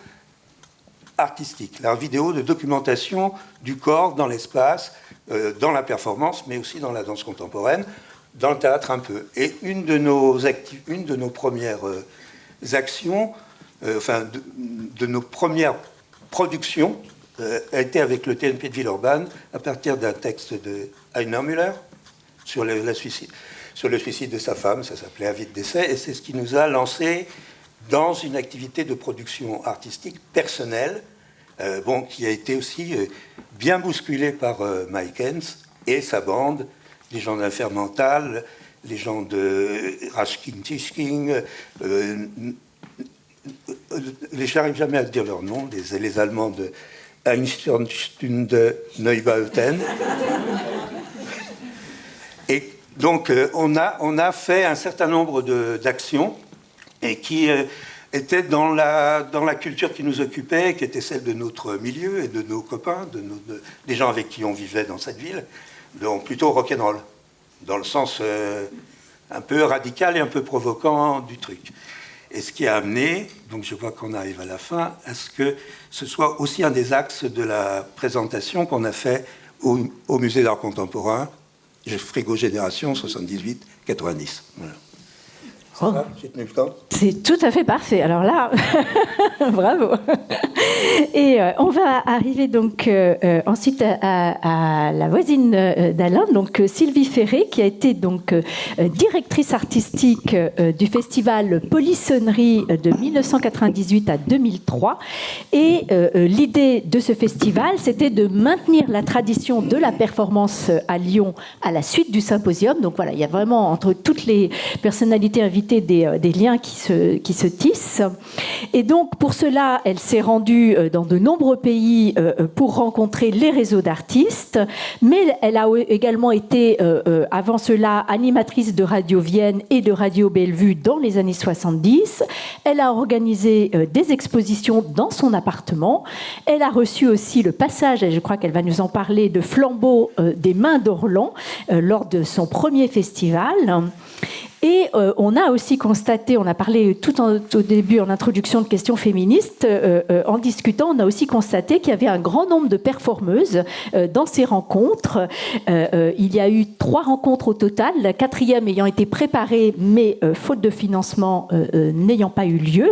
Speaker 4: artistique, la vidéo de documentation du corps dans l'espace, dans la performance, mais aussi dans la danse contemporaine, dans le théâtre un peu. Et une de nos premières actions, de nos premières productions, a été avec le TNP de Villeurbanne, à partir d'un texte de Heiner Müller sur le suicide de sa femme. Ça s'appelait Avis de décès, et c'est ce qui nous a lancé dans une activité de production artistique personnelle, qui a été aussi bien bousculée par Mike Hens et sa bande, les gens d'Infermental, les gens de Rashkin Tishking, j'arrive jamais à dire leur nom, les Allemands de Einstürzende Neubauten. Et donc, on a fait un certain nombre d'actions et qui était dans la culture qui nous occupait, qui était celle de notre milieu et de nos copains, des gens avec qui on vivait dans cette ville, donc plutôt rock'n'roll, dans le sens un peu radical et un peu provoquant du truc. Et ce qui a amené, donc je vois qu'on arrive à la fin, à ce que ce soit aussi un des axes de la présentation qu'on a fait au Musée d'art contemporain, Frigo Génération 78-90. Voilà.
Speaker 1: Oh.
Speaker 4: J'ai tenu le temps.
Speaker 1: C'est tout à fait parfait. Alors là, bravo. Et on va arriver donc ensuite à la voisine d'Alain, donc Sylvie Ferré, qui a été donc directrice artistique du festival Polissonnerie de 1998 à 2003. Et l'idée de ce festival, c'était de maintenir la tradition de la performance à Lyon à la suite du symposium. Donc voilà, il y a vraiment entre toutes les personnalités invitées des liens qui se tissent. Et donc, pour cela, elle s'est rendue dans de nombreux pays pour rencontrer les réseaux d'artistes, mais elle a également été, avant cela, animatrice de Radio Vienne et de Radio Bellevue dans les années 70. Elle a organisé des expositions dans son appartement. Elle a reçu aussi le passage, et je crois qu'elle va nous en parler, de flambeau des Mains d'Orlan lors de son premier festival. Et on a aussi constaté, on a parlé au début en introduction de questions féministes, en discutant, on a aussi constaté qu'il y avait un grand nombre de performeuses dans ces rencontres. Il y a eu 3 rencontres au total, la 4e ayant été préparée, mais faute de financement n'ayant pas eu lieu.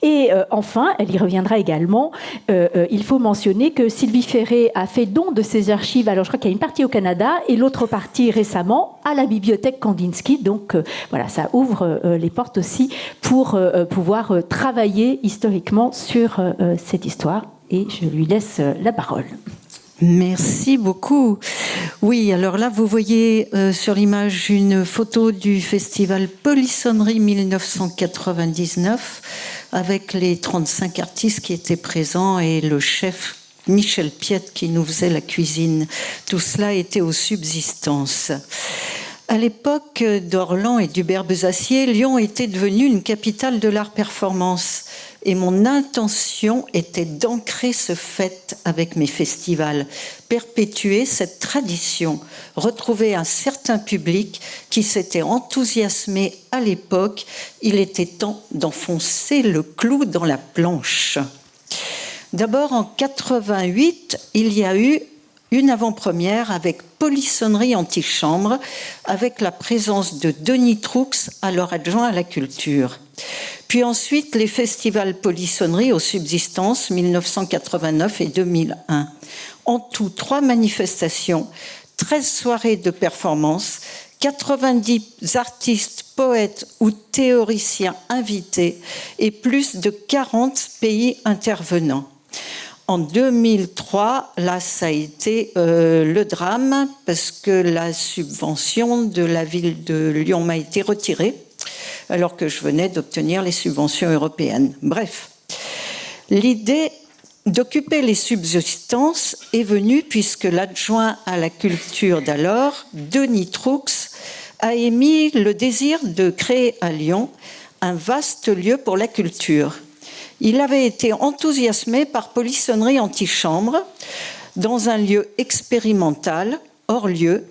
Speaker 1: Et enfin, elle y reviendra également, il faut mentionner que Sylvie Ferré a fait don de ses archives, alors je crois qu'il y a une partie au Canada et l'autre partie récemment à la bibliothèque Kandinsky, donc voilà, ça ouvre les portes aussi pour pouvoir travailler historiquement sur cette histoire. Et je lui laisse la parole.
Speaker 6: Merci beaucoup. Oui, alors là, vous voyez sur l'image une photo du festival Polissonnerie 1999 avec les 35 artistes qui étaient présents et le chef Michel Piette qui nous faisait la cuisine. Tout cela était aux subsistances. À l'époque d'Orlan et d'Hubert Besacier, Lyon était devenue une capitale de l'art performance. Et mon intention était d'ancrer ce fait avec mes festivals, perpétuer cette tradition, retrouver un certain public qui s'était enthousiasmé à l'époque. Il était temps d'enfoncer le clou dans la planche. D'abord, en 88, il y a eu une avant-première avec Polissonnerie Antichambre, avec la présence de Denis Troux, alors adjoint à la culture. Puis ensuite, les festivals Polissonnerie aux subsistances 1989 et 2001. En tout, 3 manifestations, 13 soirées de performances, 90 artistes, poètes ou théoriciens invités et plus de 40 pays intervenants. En 2003, là, ça a été le drame parce que la subvention de la ville de Lyon m'a été retirée alors que je venais d'obtenir les subventions européennes. Bref, l'idée d'occuper les subsistances est venue puisque l'adjoint à la culture d'alors, Denis Troux, a émis le désir de créer à Lyon un vaste lieu pour la culture. Il avait été enthousiasmé par Polissonnerie Antichambre dans un lieu expérimental, hors lieu,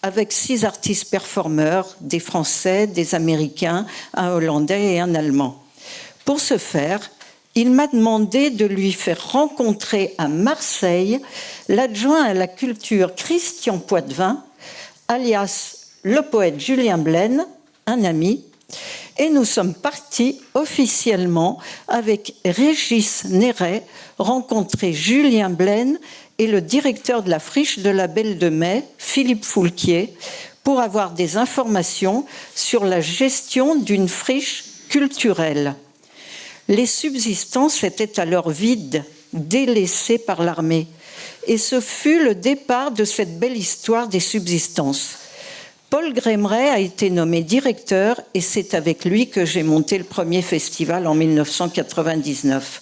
Speaker 6: avec 6 artistes performeurs, des Français, des Américains, un Hollandais et un Allemand. Pour ce faire, il m'a demandé de lui faire rencontrer à Marseille l'adjoint à la culture Christian Poitvin, alias le poète Julien Blaine, un ami, et nous sommes partis officiellement avec Régis Néret rencontrer Julien Blaine et le directeur de la friche de la Belle de Mai, Philippe Foulquier, pour avoir des informations sur la gestion d'une friche culturelle. Les subsistances étaient alors vides, délaissées par l'armée, et ce fut le départ de cette belle histoire des subsistances. Paul Grémeret a été nommé directeur et c'est avec lui que j'ai monté le premier festival en 1999.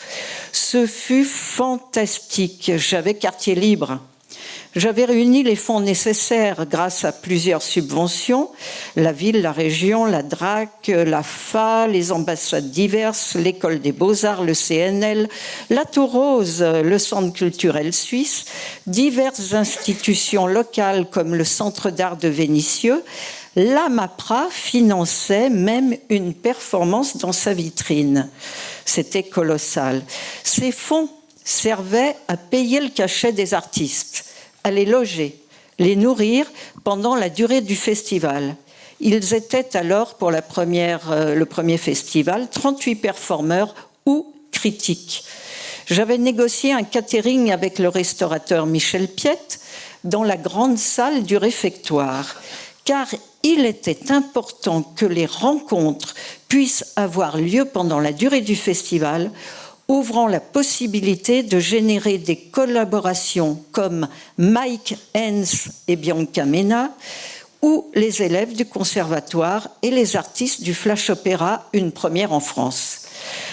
Speaker 6: Ce fut fantastique. J'avais quartier libre. J'avais réuni les fonds nécessaires grâce à plusieurs subventions, la ville, la région, la DRAC, la FA, les ambassades diverses, l'École des Beaux-Arts, le CNL, la Tour Rose, le Centre culturel suisse, diverses institutions locales comme le Centre d'art de Vénissieux. La MAPRA finançait même une performance dans sa vitrine. C'était colossal. Ces fonds servaient à payer le cachet des artistes, à les loger, les nourrir pendant la durée du festival. Ils étaient alors, pour le premier festival, 38 performeurs ou critiques. J'avais négocié un catering avec le restaurateur Michel Piette dans la grande salle du réfectoire, car il était important que les rencontres puissent avoir lieu pendant la durée du festival, ouvrant la possibilité de générer des collaborations comme Mike Hens et Bianca Mena, ou les élèves du conservatoire et les artistes du Flash Opéra, une première en France.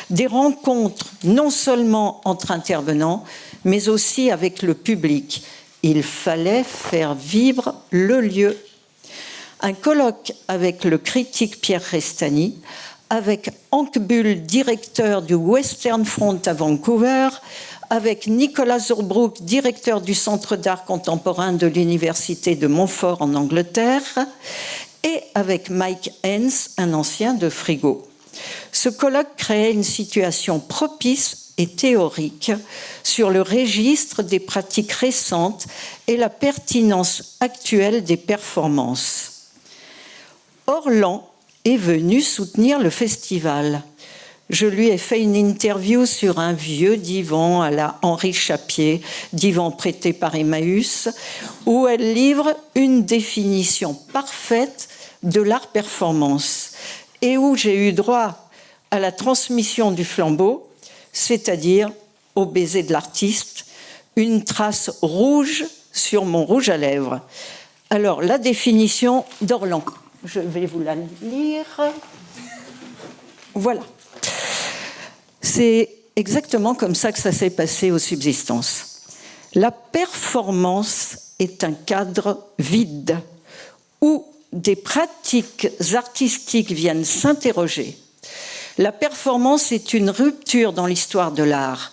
Speaker 6: Des rencontres non seulement entre intervenants, mais aussi avec le public. Il fallait faire vivre le lieu. Un colloque avec le critique Pierre Restany, avec Hank Bull, directeur du Western Front à Vancouver, avec Nicolas Zurbrook, directeur du Centre d'art contemporain de l'Université de Montfort en Angleterre, et avec Mike Hens, un ancien de Frigo. Ce colloque créait une situation propice et théorique sur le registre des pratiques récentes et la pertinence actuelle des performances. Orlan est venu soutenir le festival. Je lui ai fait une interview sur un vieux divan à la Henri Chapier, divan prêté par Emmaüs, où elle livre une définition parfaite de l'art performance et où j'ai eu droit à la transmission du flambeau, c'est-à-dire au baiser de l'artiste, une trace rouge sur mon rouge à lèvres. Alors, la définition d'Orlan. Je vais vous la lire. Voilà. C'est exactement comme ça que ça s'est passé aux subsistances. La performance est un cadre vide où des pratiques artistiques viennent s'interroger. La performance est une rupture dans l'histoire de l'art,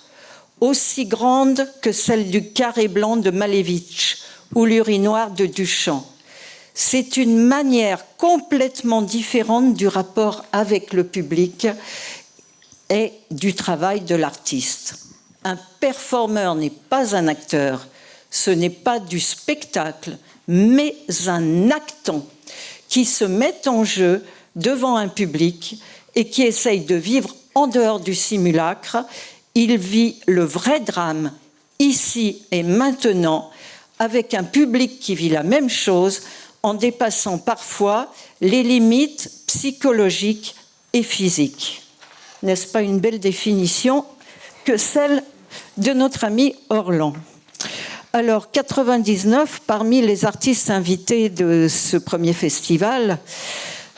Speaker 6: aussi grande que celle du carré blanc de Malevich ou l'urinoir de Duchamp. C'est une manière complètement différente du rapport avec le public et du travail de l'artiste. Un performeur n'est pas un acteur, ce n'est pas du spectacle, mais un actant qui se met en jeu devant un public et qui essaye de vivre en dehors du simulacre. Il vit le vrai drame, ici et maintenant, avec un public qui vit la même chose, en dépassant parfois les limites psychologiques et physiques. N'est-ce pas une belle définition que celle de notre ami Orlan? Alors, 99, parmi les artistes invités de ce premier festival,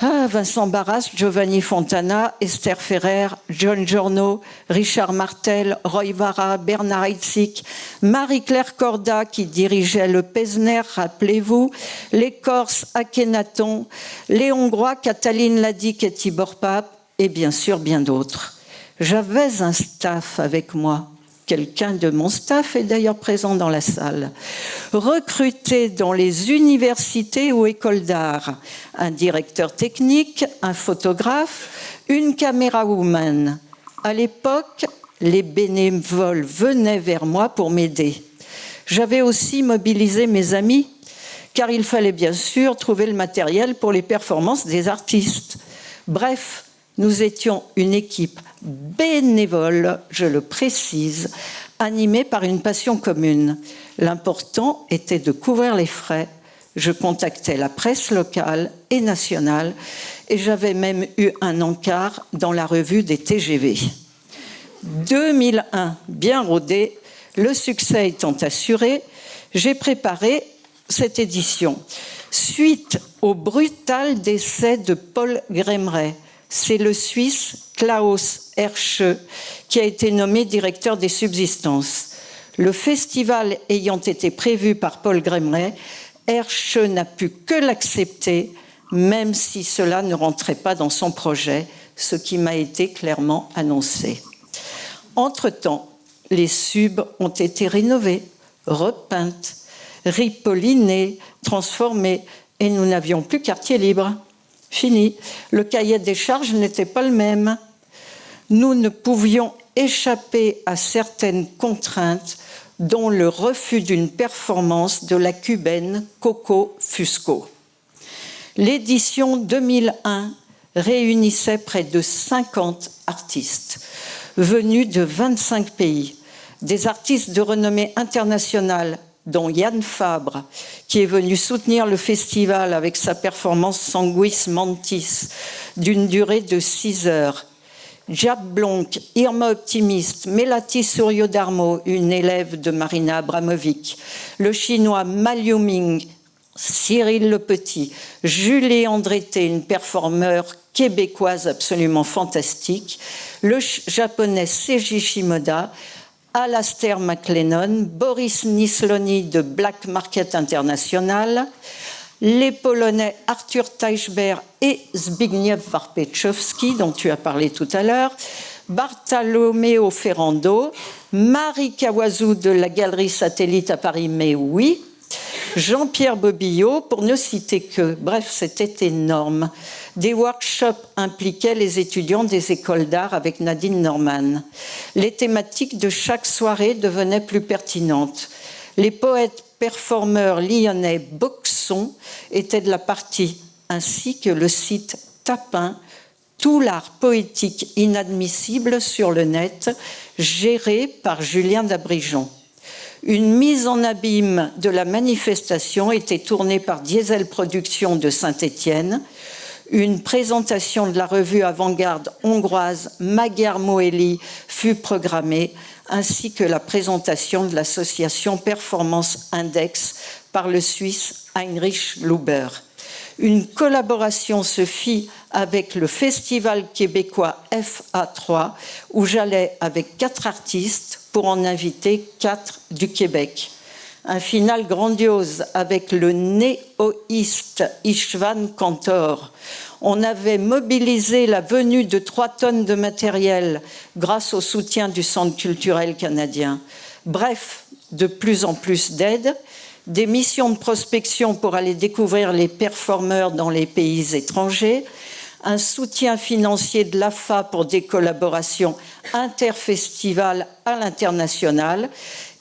Speaker 6: Vincent Barras, Giovanni Fontana, Esther Ferrer, John Giorno, Richard Martel, Roy Vara, Bernard Heitzig, Marie-Claire Corda qui dirigeait le Pesner, rappelez-vous, les Corses Akhenaton, les Hongrois Katalin Ladik et Tibor Pape, et bien sûr bien d'autres. J'avais un staff avec moi. Quelqu'un de mon staff est d'ailleurs présent dans la salle, recruté dans les universités ou écoles d'art, un directeur technique, un photographe, une caméra-woman. À l'époque, les bénévoles venaient vers moi pour m'aider. J'avais aussi mobilisé mes amis, car il fallait bien sûr trouver le matériel pour les performances des artistes. Bref, nous étions une équipe bénévole, je le précise, animée par une passion commune. L'important était de couvrir les frais. Je contactais la presse locale et nationale et j'avais même eu un encart dans la revue des TGV. 2001, bien rodé, le succès étant assuré, j'ai préparé cette édition. Suite au brutal décès de Paul Gremeret, c'est le Suisse Klaus Herscheux qui a été nommé directeur des subsistances. Le festival ayant été prévu par Paul Grémeray, Hersch n'a pu que l'accepter, même si cela ne rentrait pas dans son projet, ce qui m'a été clairement annoncé. Entre-temps, les subs ont été rénovées, repeintes, ripollinées, transformées, et nous n'avions plus quartier libre. Fini. Le cahier des charges n'était pas le même. Nous ne pouvions échapper à certaines contraintes, dont le refus d'une performance de la cubaine Coco Fusco. L'édition 2001 réunissait près de 50 artistes venus de 25 pays, des artistes de renommée internationale, dont Yann Fabre, qui est venu soutenir le festival avec sa performance Sanguis Mantis, d'une durée de 6 heures. Jab Blonk, Irma Optimiste, Melati Suryodarmo, une élève de Marina Abramovic, le chinois Ma Liuming, Cyril Le Petit, Julie Andreté, une performeur québécoise absolument fantastique, le japonais Seiji Shimoda, Alastair McLennan, Boris Nisloni de Black Market International, les Polonais Arthur Teichberg et Zbigniew Warpechowski, dont tu as parlé tout à l'heure, Bartolomeo Ferrando, Marie Kawazu de la Galerie Satellite à Paris, mais oui, Jean-Pierre Bobillot, pour ne citer que. Bref, c'était énorme. Des workshops impliquaient les étudiants des écoles d'art avec Nadine Norman. Les thématiques de chaque soirée devenaient plus pertinentes. Les poètes performeurs lyonnais Boxon étaient de la partie, ainsi que le site Tapin, tout l'art poétique inadmissible sur le net, géré par Julien Dabrijon. Une mise en abîme de la manifestation était tournée par Diesel Productions de Saint-Étienne. Une présentation de la revue avant-garde hongroise Magyar Moeli fut programmée, ainsi que la présentation de l'association Performance Index par le Suisse Heinrich Luber. Une collaboration se fit avec le festival québécois FA3, où j'allais avec 4 artistes pour en inviter 4 du Québec. Un final grandiose avec le néoïste Istvan Kantor. On avait mobilisé la venue de 3 tonnes de matériel grâce au soutien du Centre culturel canadien. Bref, de plus en plus d'aides, des missions de prospection pour aller découvrir les performeurs dans les pays étrangers, un soutien financier de l'AFA pour des collaborations interfestivals à l'international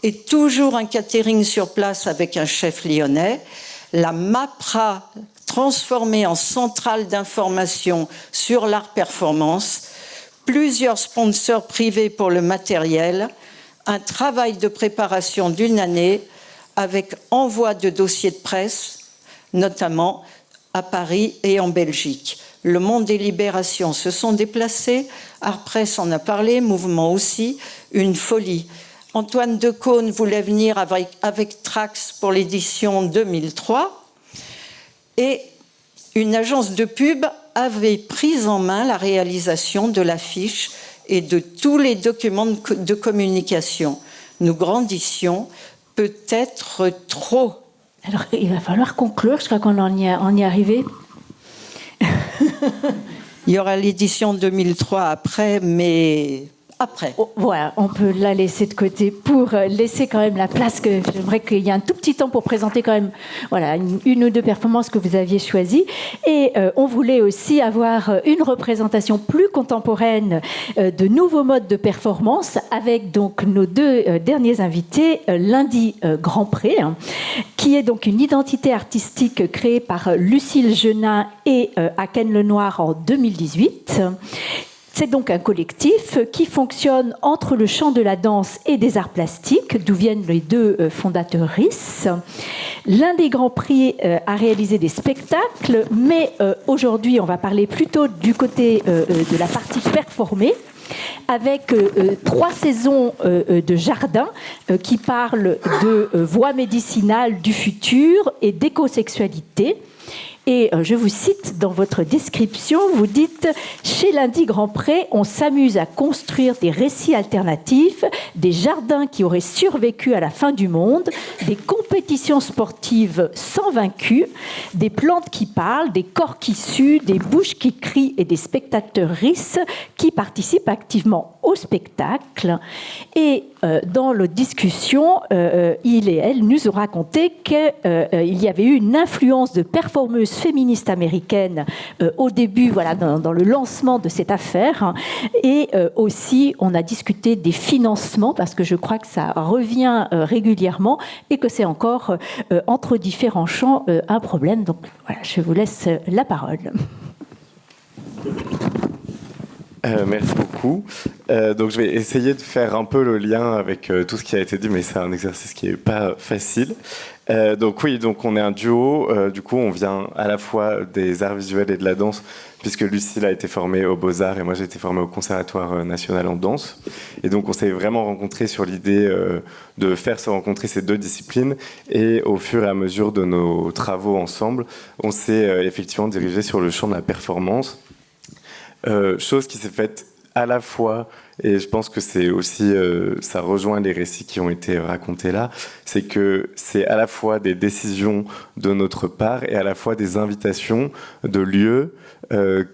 Speaker 6: et toujours un catering sur place avec un chef lyonnais, la MAPRA transformée en centrale d'information sur l'art performance, plusieurs sponsors privés pour le matériel, un travail de préparation d'1 année avec envoi de dossiers de presse, notamment à Paris et en Belgique. Le Monde et Libération se sont déplacés, Art Presse en a parlé, Mouvement aussi, une folie. Antoine Decaune voulait venir avec Trax pour l'édition 2003 et une agence de pub avait pris en main la réalisation de l'affiche et de tous les documents de communication. Nous grandissions, peut-être trop.
Speaker 1: Alors, il va falloir conclure, je crois qu'on y est arrivé.
Speaker 6: Il y aura l'édition 2003 après, mais après.
Speaker 1: Oh, voilà, on peut la laisser de côté pour laisser quand même la place que j'aimerais qu'il y ait un tout petit temps pour présenter quand même voilà, une ou 2 performances que vous aviez choisies. Et on voulait aussi avoir une représentation plus contemporaine de nouveaux modes de performance avec donc nos 2 derniers invités, Lundi Grandpré, qui est donc une identité artistique créée par Lucille Genin et Aken Lenoir en 2018. C'est donc un collectif qui fonctionne entre le champ de la danse et des arts plastiques, d'où viennent les 2 fondatrices. L'un des grands prix a réalisé des spectacles, mais aujourd'hui, on va parler plutôt du côté de la partie performée, avec 3 saisons de jardin qui parlent de voies médicinales du futur et d'écosexualité. Et je vous cite dans votre description, vous dites « Chez Lundi Grand Pré, on s'amuse à construire des récits alternatifs, des jardins qui auraient survécu à la fin du monde, des compétitions sportives sans vaincu, des plantes qui parlent, des corps qui suent, des bouches qui crient et des spectateurs rissent qui participent activement au spectacle. » Et dans la discussion, il et elle nous ont raconté qu'il y avait eu une influence de performeuses féministes américaines au début, voilà, dans le lancement de cette affaire. Et aussi, on a discuté des financements, parce que je crois que ça revient régulièrement et que c'est encore, entre différents champs, un problème. Donc voilà, je vous laisse la parole.
Speaker 7: Merci beaucoup. Donc je vais essayer de faire un peu le lien avec tout ce qui a été dit, mais c'est un exercice qui n'est pas facile. Donc oui, donc on est un duo. Du coup, on vient à la fois des arts visuels et de la danse, puisque Lucille a été formée aux Beaux-Arts et moi j'ai été formé au Conservatoire national en danse. Et donc on s'est vraiment rencontrés sur l'idée de faire se rencontrer ces deux disciplines. Et au fur et à mesure de nos travaux ensemble, on s'est effectivement dirigé sur le champ de la performance. Chose qui s'est faite à la fois, et je pense que c'est aussi, ça rejoint les récits qui ont été racontés là, c'est que c'est à la fois des décisions de notre part et à la fois des invitations de lieux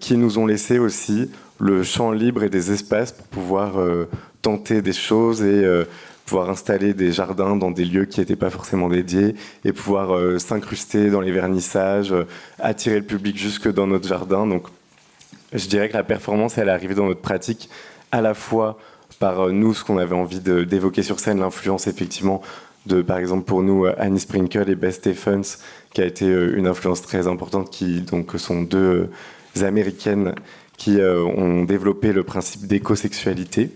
Speaker 7: qui nous ont laissé aussi le champ libre et des espaces pour pouvoir tenter des choses et pouvoir installer des jardins dans des lieux qui n'étaient pas forcément dédiés et pouvoir s'incruster dans les vernissages, attirer le public jusque dans notre jardin. Donc, je dirais que la performance, elle est arrivée dans notre pratique à la fois par nous, ce qu'on avait envie d'évoquer sur scène, l'influence effectivement de, par exemple pour nous, Annie Sprinkle et Beth Stephens, qui a été une influence très importante, qui donc sont deux américaines qui ont développé le principe d'écosexualité.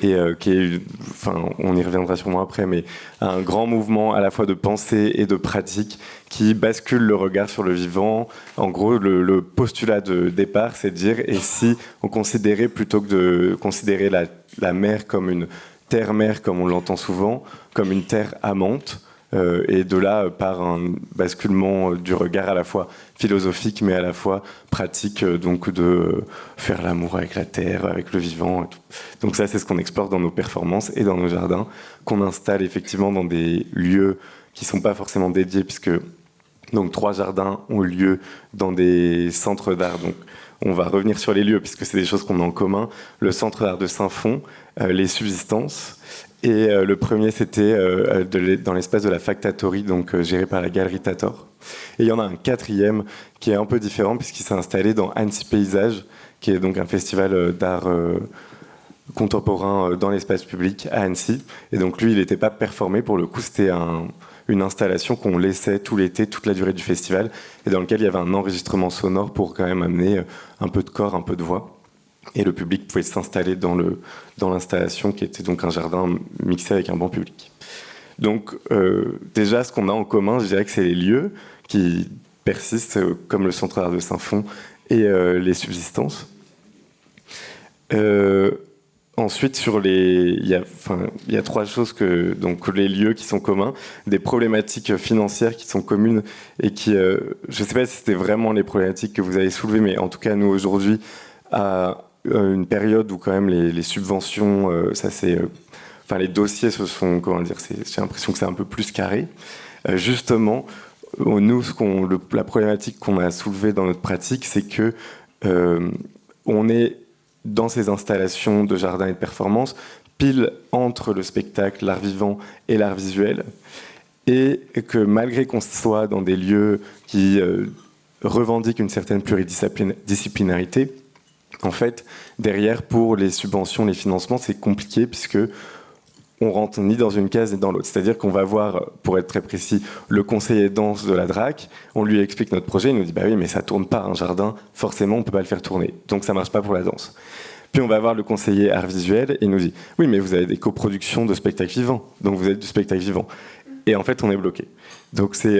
Speaker 7: Et qui est, enfin, on y reviendra sûrement après, mais un grand mouvement à la fois de pensée et de pratique qui bascule le regard sur le vivant. En gros, le postulat de départ, c'est de dire, et si on considérait, plutôt que de considérer la mer comme une terre-mère, comme on l'entend souvent, comme une terre amante, et de là, par un basculement du regard à la fois philosophique, mais à la fois pratique, donc de faire l'amour avec la terre, avec le vivant. Et tout. Donc ça, c'est ce qu'on explore dans nos performances et dans nos jardins, qu'on installe effectivement dans des lieux qui ne sont pas forcément dédiés, puisque donc 3 jardins ont lieu dans des centres d'art. Donc on va revenir sur les lieux, puisque c'est des choses qu'on a en commun. Le centre d'art de Saint-Fond, les Subsistances. Et le premier, c'était dans l'espace de la Factatory, donc géré par la Galerie Tator. Et il y en a un 4e qui est un peu différent, puisqu'il s'est installé dans Annecy Paysage, qui est donc un festival d'art contemporain dans l'espace public à Annecy. Et donc lui, il n'était pas performé. Pour le coup, c'était une installation qu'on laissait tout l'été, toute la durée du festival, et dans lequel il y avait un enregistrement sonore pour quand même amener un peu de corps, un peu de voix. Et le public pouvait s'installer dans l'installation, qui était donc un jardin mixé avec un banc public. Donc déjà, ce qu'on a en commun, je dirais que c'est les lieux qui persistent, comme le Centre d'art de Saint-Fond et les Subsistances. Ensuite, il y a 3 choses donc les lieux qui sont communs, des problématiques financières qui sont communes et qui, je ne sais pas si c'était vraiment les problématiques que vous avez soulevées, mais en tout cas, nous, aujourd'hui, à une période où quand même les subventions, les dossiers se sont, j'ai l'impression que c'est un peu plus carré. Justement, nous, la problématique qu'on a soulevée dans notre pratique, c'est que on est dans ces installations de jardin et de performance, pile entre le spectacle, l'art vivant et l'art visuel, et que malgré qu'on soit dans des lieux qui revendiquent une certaine pluridisciplinarité, en fait, derrière, pour les subventions, les financements, c'est compliqué puisque on rentre ni dans une case ni dans l'autre. C'est-à-dire qu'on va voir, pour être très précis, le conseiller danse de la DRAC, on lui explique notre projet, il nous dit « bah oui, mais ça tourne pas un jardin, forcément on peut pas le faire tourner, donc ça marche pas pour la danse ». Puis on va voir le conseiller art visuel et il nous dit « oui, mais vous avez des coproductions de spectacles vivants, donc vous êtes du spectacle vivant ». Et en fait, on est bloqué. Donc c'est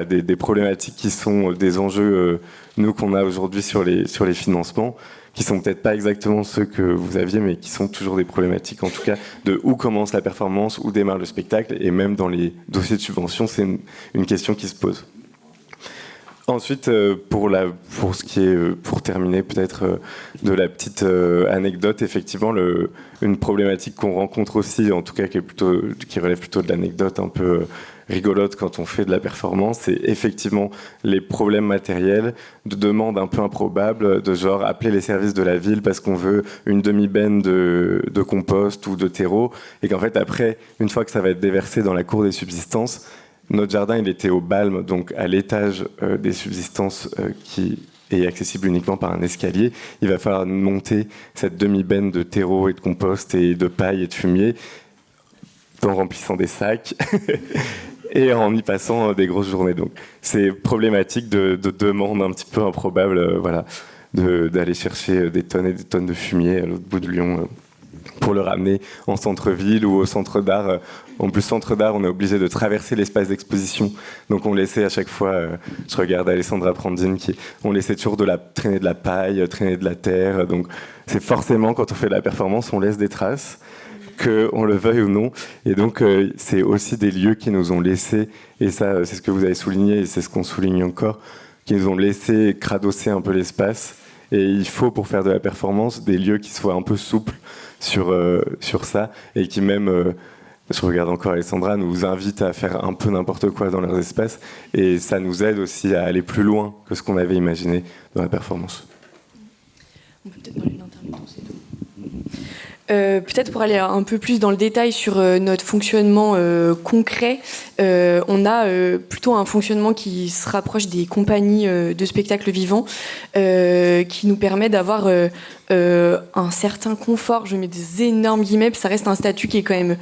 Speaker 7: des problématiques qui sont des enjeux, nous, qu'on a aujourd'hui sur les financements, qui sont peut-être pas exactement ceux que vous aviez, mais qui sont toujours des problématiques, en tout cas, de où commence la performance, où démarre le spectacle, et même dans les dossiers de subvention, c'est une question qui se pose. Ensuite, pour ce qui est, pour terminer peut-être de la petite anecdote, effectivement, une problématique qu'on rencontre aussi, en tout cas qui relève plutôt de l'anecdote un peu rigolote quand on fait de la performance, c'est effectivement les problèmes matériels de demandes un peu improbables, de genre appeler les services de la ville parce qu'on veut une demi-benne de compost ou de terreau, et qu'en fait après, une fois que ça va être déversé dans la cour des subsistances, notre jardin, il était au Balme, donc à l'étage des subsistances qui est accessible uniquement par un escalier. Il va falloir monter cette demi-benne de terreau et de compost et de paille et de fumier en remplissant des sacs et en y passant des grosses journées. Donc c'est problématique de demandes un petit peu improbables, voilà, d'aller chercher des tonnes et des tonnes de fumier à l'autre bout de Lyon pour le ramener en centre-ville ou au centre d'art. En plus, centre d'art, on est obligé de traverser l'espace d'exposition. Donc, on laissait à chaque fois, je regarde Alessandra Prandine, on laissait toujours traîner de la paille, traîner de la terre. Donc, c'est forcément, quand on fait de la performance, on laisse des traces, qu'on le veuille ou non. Et donc, c'est aussi des lieux qui nous ont laissé, et ça, c'est ce que vous avez souligné, et c'est ce qu'on souligne encore, qui nous ont laissé cradosser un peu l'espace. Et il faut, pour faire de la performance, des lieux qui soient un peu souples sur ça, et qui même, je regarde encore Alessandra, nous invitent à faire un peu n'importe quoi dans leurs espaces, et ça nous aide aussi à aller plus loin que ce qu'on avait imaginé dans la performance.
Speaker 8: On peut peut-être parler d'intermittence et tout. Peut-être pour aller un peu plus dans le détail sur notre fonctionnement concret, on a plutôt un fonctionnement qui se rapproche des compagnies de spectacles vivants, qui nous permet d'avoir un certain confort, je mets des énormes guillemets, puis ça reste un statut qui est quand même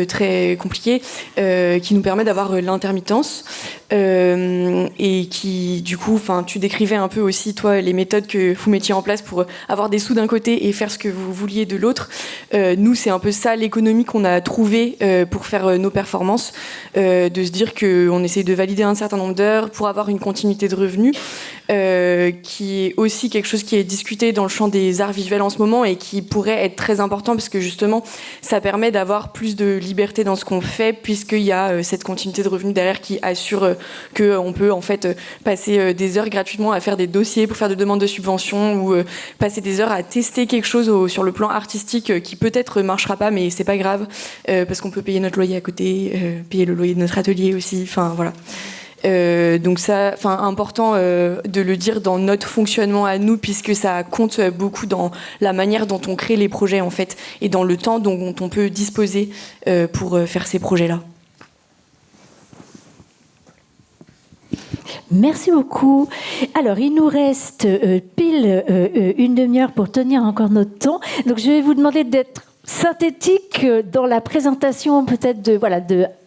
Speaker 8: très compliqué, qui nous permet d'avoir l'intermittence, et qui, du coup, tu décrivais un peu aussi, toi, les méthodes que vous mettiez en place pour avoir des sous d'un côté et faire ce que vous vouliez de l'autre. Nous, c'est un peu ça l'économie qu'on a trouvée pour faire nos performances, de se dire qu'on essaie de valider un certain nombre d'heures pour avoir une continuité de revenus, qui est aussi quelque chose qui est discuté dans le champ des arts visuels en ce moment et qui pourrait être très important parce que justement, ça permet d'avoir plus de liberté dans ce qu'on fait puisqu'il y a cette continuité de revenus derrière qui assure qu'on peut en fait passer des heures gratuitement à faire des dossiers pour faire des demandes de subventions ou passer des heures à tester quelque chose sur le plan artistique qui peut-être marchera pas mais c'est pas grave parce qu'on peut payer notre loyer à côté, payer le loyer de notre atelier aussi, enfin voilà. Donc ça, important de le dire dans notre fonctionnement à nous puisque ça compte beaucoup dans la manière dont on crée les projets en fait et dans le temps dont on peut disposer pour faire ces projets-là.
Speaker 1: Merci beaucoup. Alors, il nous reste pile une demi-heure pour tenir encore notre temps. Donc, je vais vous demander d'être synthétique dans la présentation peut-être de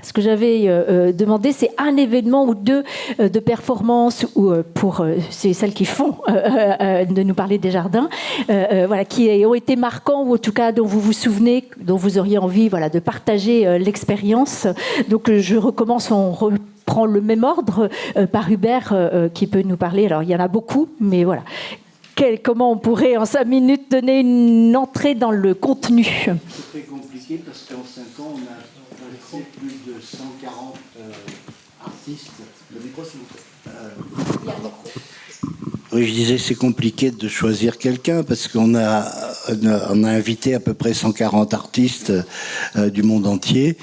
Speaker 1: ce que j'avais demandé, c'est un événement ou deux de performance ou pour c'est celles qui font de nous parler des jardins, qui ont été marquants ou en tout cas dont vous vous souvenez, dont vous auriez envie de partager l'expérience. Donc je recommence, on reprend le même ordre par Hubert qui peut nous parler. Alors il y en a beaucoup, mais voilà. Comment on pourrait, en 5 minutes, donner une entrée dans le contenu?
Speaker 2: C'est très compliqué parce qu'en 5 ans, on a fait plus de 140 artistes. Le micro, s'il vous plaît. Oui, je disais c'est compliqué de choisir quelqu'un parce qu'on a invité à peu près 140 artistes du monde entier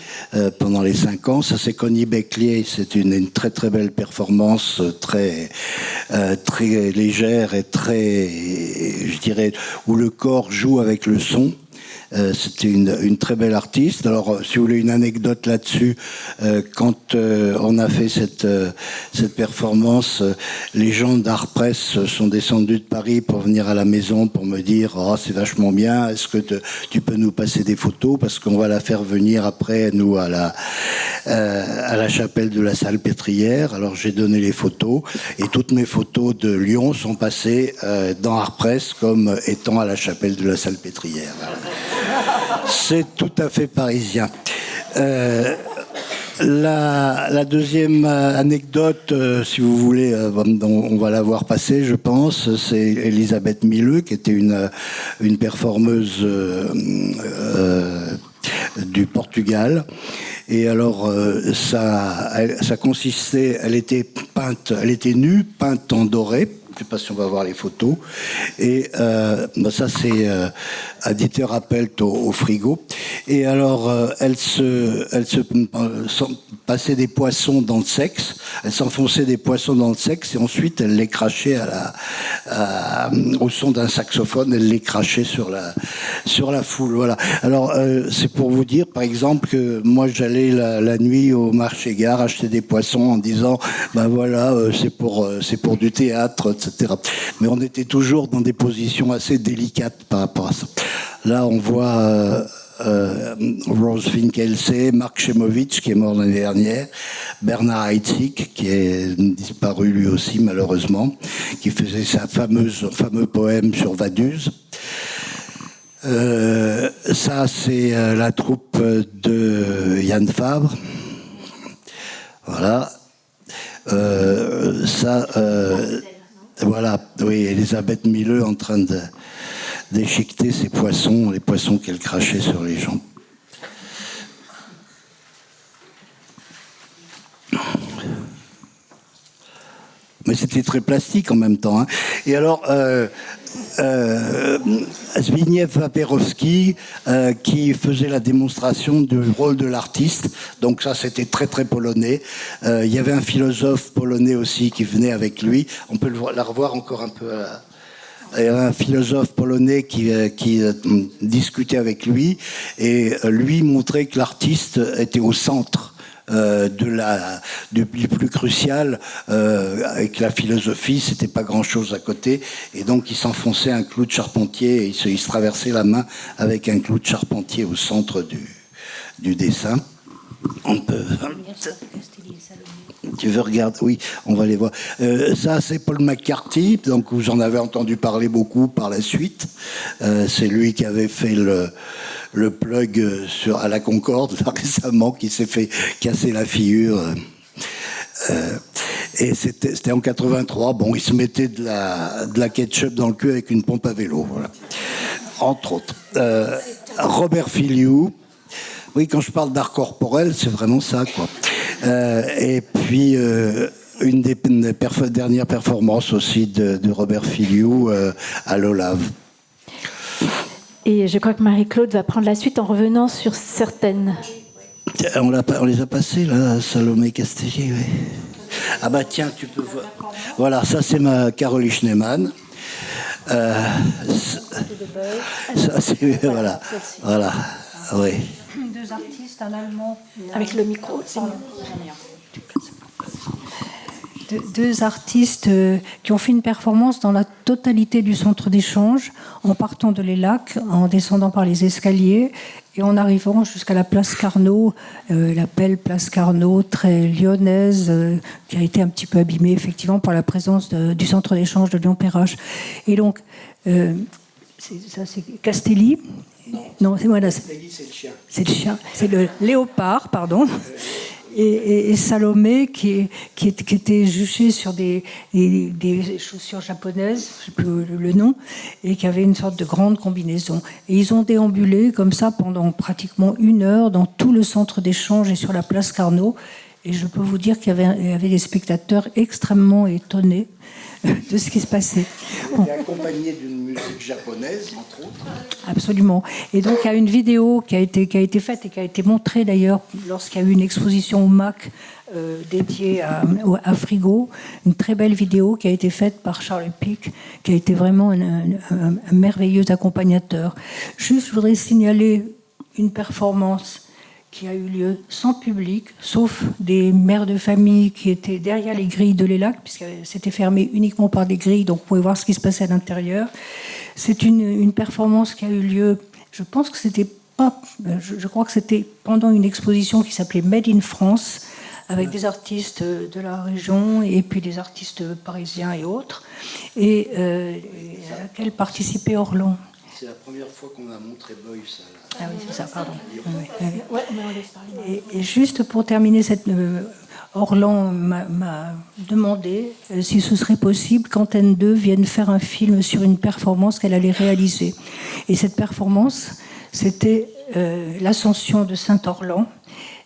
Speaker 2: pendant les 5 ans. Ça, c'est Connie Beclier. C'est une très très belle performance, très légère et très, je dirais, où le corps joue avec le son. C'était une très belle artiste. Alors, si vous voulez une anecdote là-dessus, quand on a fait cette performance, les gens d'Art Press sont descendus de Paris pour venir à la maison pour me dire « Oh, c'est vachement bien, est-ce que tu peux nous passer des photos parce qu'on va la faire venir après, nous, à la chapelle de la Salpêtrière ». Alors, j'ai donné les photos et toutes mes photos de Lyon sont passées dans Art Press comme étant à la chapelle de la Salpêtrière. C'est tout à fait parisien. La deuxième anecdote, si vous voulez, on va la voir passer, je pense, c'est Elisabeth Mileux, qui était une performeuse du Portugal Et alors, ça consistait, elle était nue, peinte en doré. Je ne sais pas si on va voir les photos. Et ça, c'est Aditer Appelt au frigo. Et alors, elle se passait des poissons dans le sexe. Elle s'enfonçait des poissons dans le sexe et ensuite, elle les crachait au son d'un saxophone. Elle les crachait sur la foule. Voilà. Alors, c'est pour vous dire, par exemple, que moi, j'allais la nuit au marché-gare acheter des poissons en disant, ben voilà, c'est pour du théâtre, etc. Mais on était toujours dans des positions assez délicates par rapport à ça. Là, on voit Rose Finkelsey, Marc Chemovitch, qui est mort l'année dernière, Bernard Heitzig, qui est disparu lui aussi, malheureusement, qui faisait sa fameux poème sur Vaduz. Ça, c'est la troupe de Yann Fabre. Voilà. Voilà, oui, Elisabeth Milleux en train déchiqueter ses poissons, les poissons qu'elle crachait sur les gens. Mais c'était très plastique en même temps. Hein. Et alors, Zbigniew Waperowski, qui faisait la démonstration du rôle de l'artiste. Donc ça, c'était très, très polonais. Il y avait un philosophe polonais aussi qui venait avec lui. On peut la revoir encore un peu. Il y avait un philosophe polonais qui discutait avec lui. Et lui montrait que l'artiste était au centre du plus crucial, avec la philosophie, c'était pas grand-chose à côté, et donc il s'enfonçait un clou de charpentier, et il se traversait la main avec un clou de charpentier au centre du dessin. On peut... Tu veux regarder? Oui, on va les voir. Ça, c'est Paul McCarthy, donc vous en avez entendu parler beaucoup par la suite. C'est lui qui avait fait le plug à la Concorde récemment, qui s'est fait casser la figure. Et c'était en 83. Bon, il se mettait de la ketchup dans le cul avec une pompe à vélo, voilà. Entre autres. Robert Filiou. Oui, quand je parle d'art corporel, c'est vraiment ça, quoi. Et puis, une des dernières performances aussi de Robert Filiou à l'Olave.
Speaker 1: Et je crois que Marie-Claude va prendre la suite en revenant sur certaines.
Speaker 2: On les a passées, là, Salomé Castelli, oui. Ah bah tiens, tu peux voir. Voilà, ça c'est ma Caroline Schneemann. Ça c'est... Voilà, oui.
Speaker 3: Deux artistes, un allemand...
Speaker 1: Avec le micro, c'est mieux.
Speaker 3: Deux artistes qui ont fait une performance dans la totalité du centre d'échange, en partant de les lacs, en descendant par les escaliers et en arrivant jusqu'à la place Carnot, la belle place Carnot, très lyonnaise, qui a été un petit peu abîmée effectivement par la présence du centre d'échange de Lyon-Perrache. Et donc, c'est Castelli. Non, c'est moi là. C'est le chien. C'est le chien. C'est le léopard, pardon. Et Salomé qui était juché sur des chaussures japonaises, je ne sais plus le nom, et qui avait une sorte de grande combinaison. Et ils ont déambulé comme ça pendant pratiquement 1 heure dans tout le centre d'échange et sur la place Carnot. Et je peux vous dire qu'il y avait des spectateurs extrêmement étonnés de ce qui se passait.
Speaker 2: Bon. Et accompagné d'une musique japonaise, entre autres.
Speaker 3: Absolument. Et donc, il y a une vidéo qui a été faite et qui a été montrée d'ailleurs lorsqu'il y a eu une exposition au MAC dédiée à Frigo. Une très belle vidéo qui a été faite par Charles Pic, qui a été vraiment un merveilleux accompagnateur. Juste, je voudrais signaler une performance qui a eu lieu sans public, sauf des mères de famille qui étaient derrière les grilles de l'ELAC, puisque c'était fermé uniquement par des grilles, donc vous pouvez voir ce qui se passait à l'intérieur. C'est une performance qui a eu lieu, je pense que c'était pas, je crois que c'était pendant une exposition qui s'appelait Made in France, avec des artistes de la région et puis des artistes parisiens et autres, et à laquelle participait Orlan.
Speaker 2: C'est la première fois qu'on a montré Beuys.
Speaker 3: Ah oui, c'est ça, pardon. Et juste pour terminer, Orlan m'a demandé si ce serait possible qu'Antenne 2 vienne faire un film sur une performance qu'elle allait réaliser. Et cette performance, c'était l'Ascension de Saint-Orlan.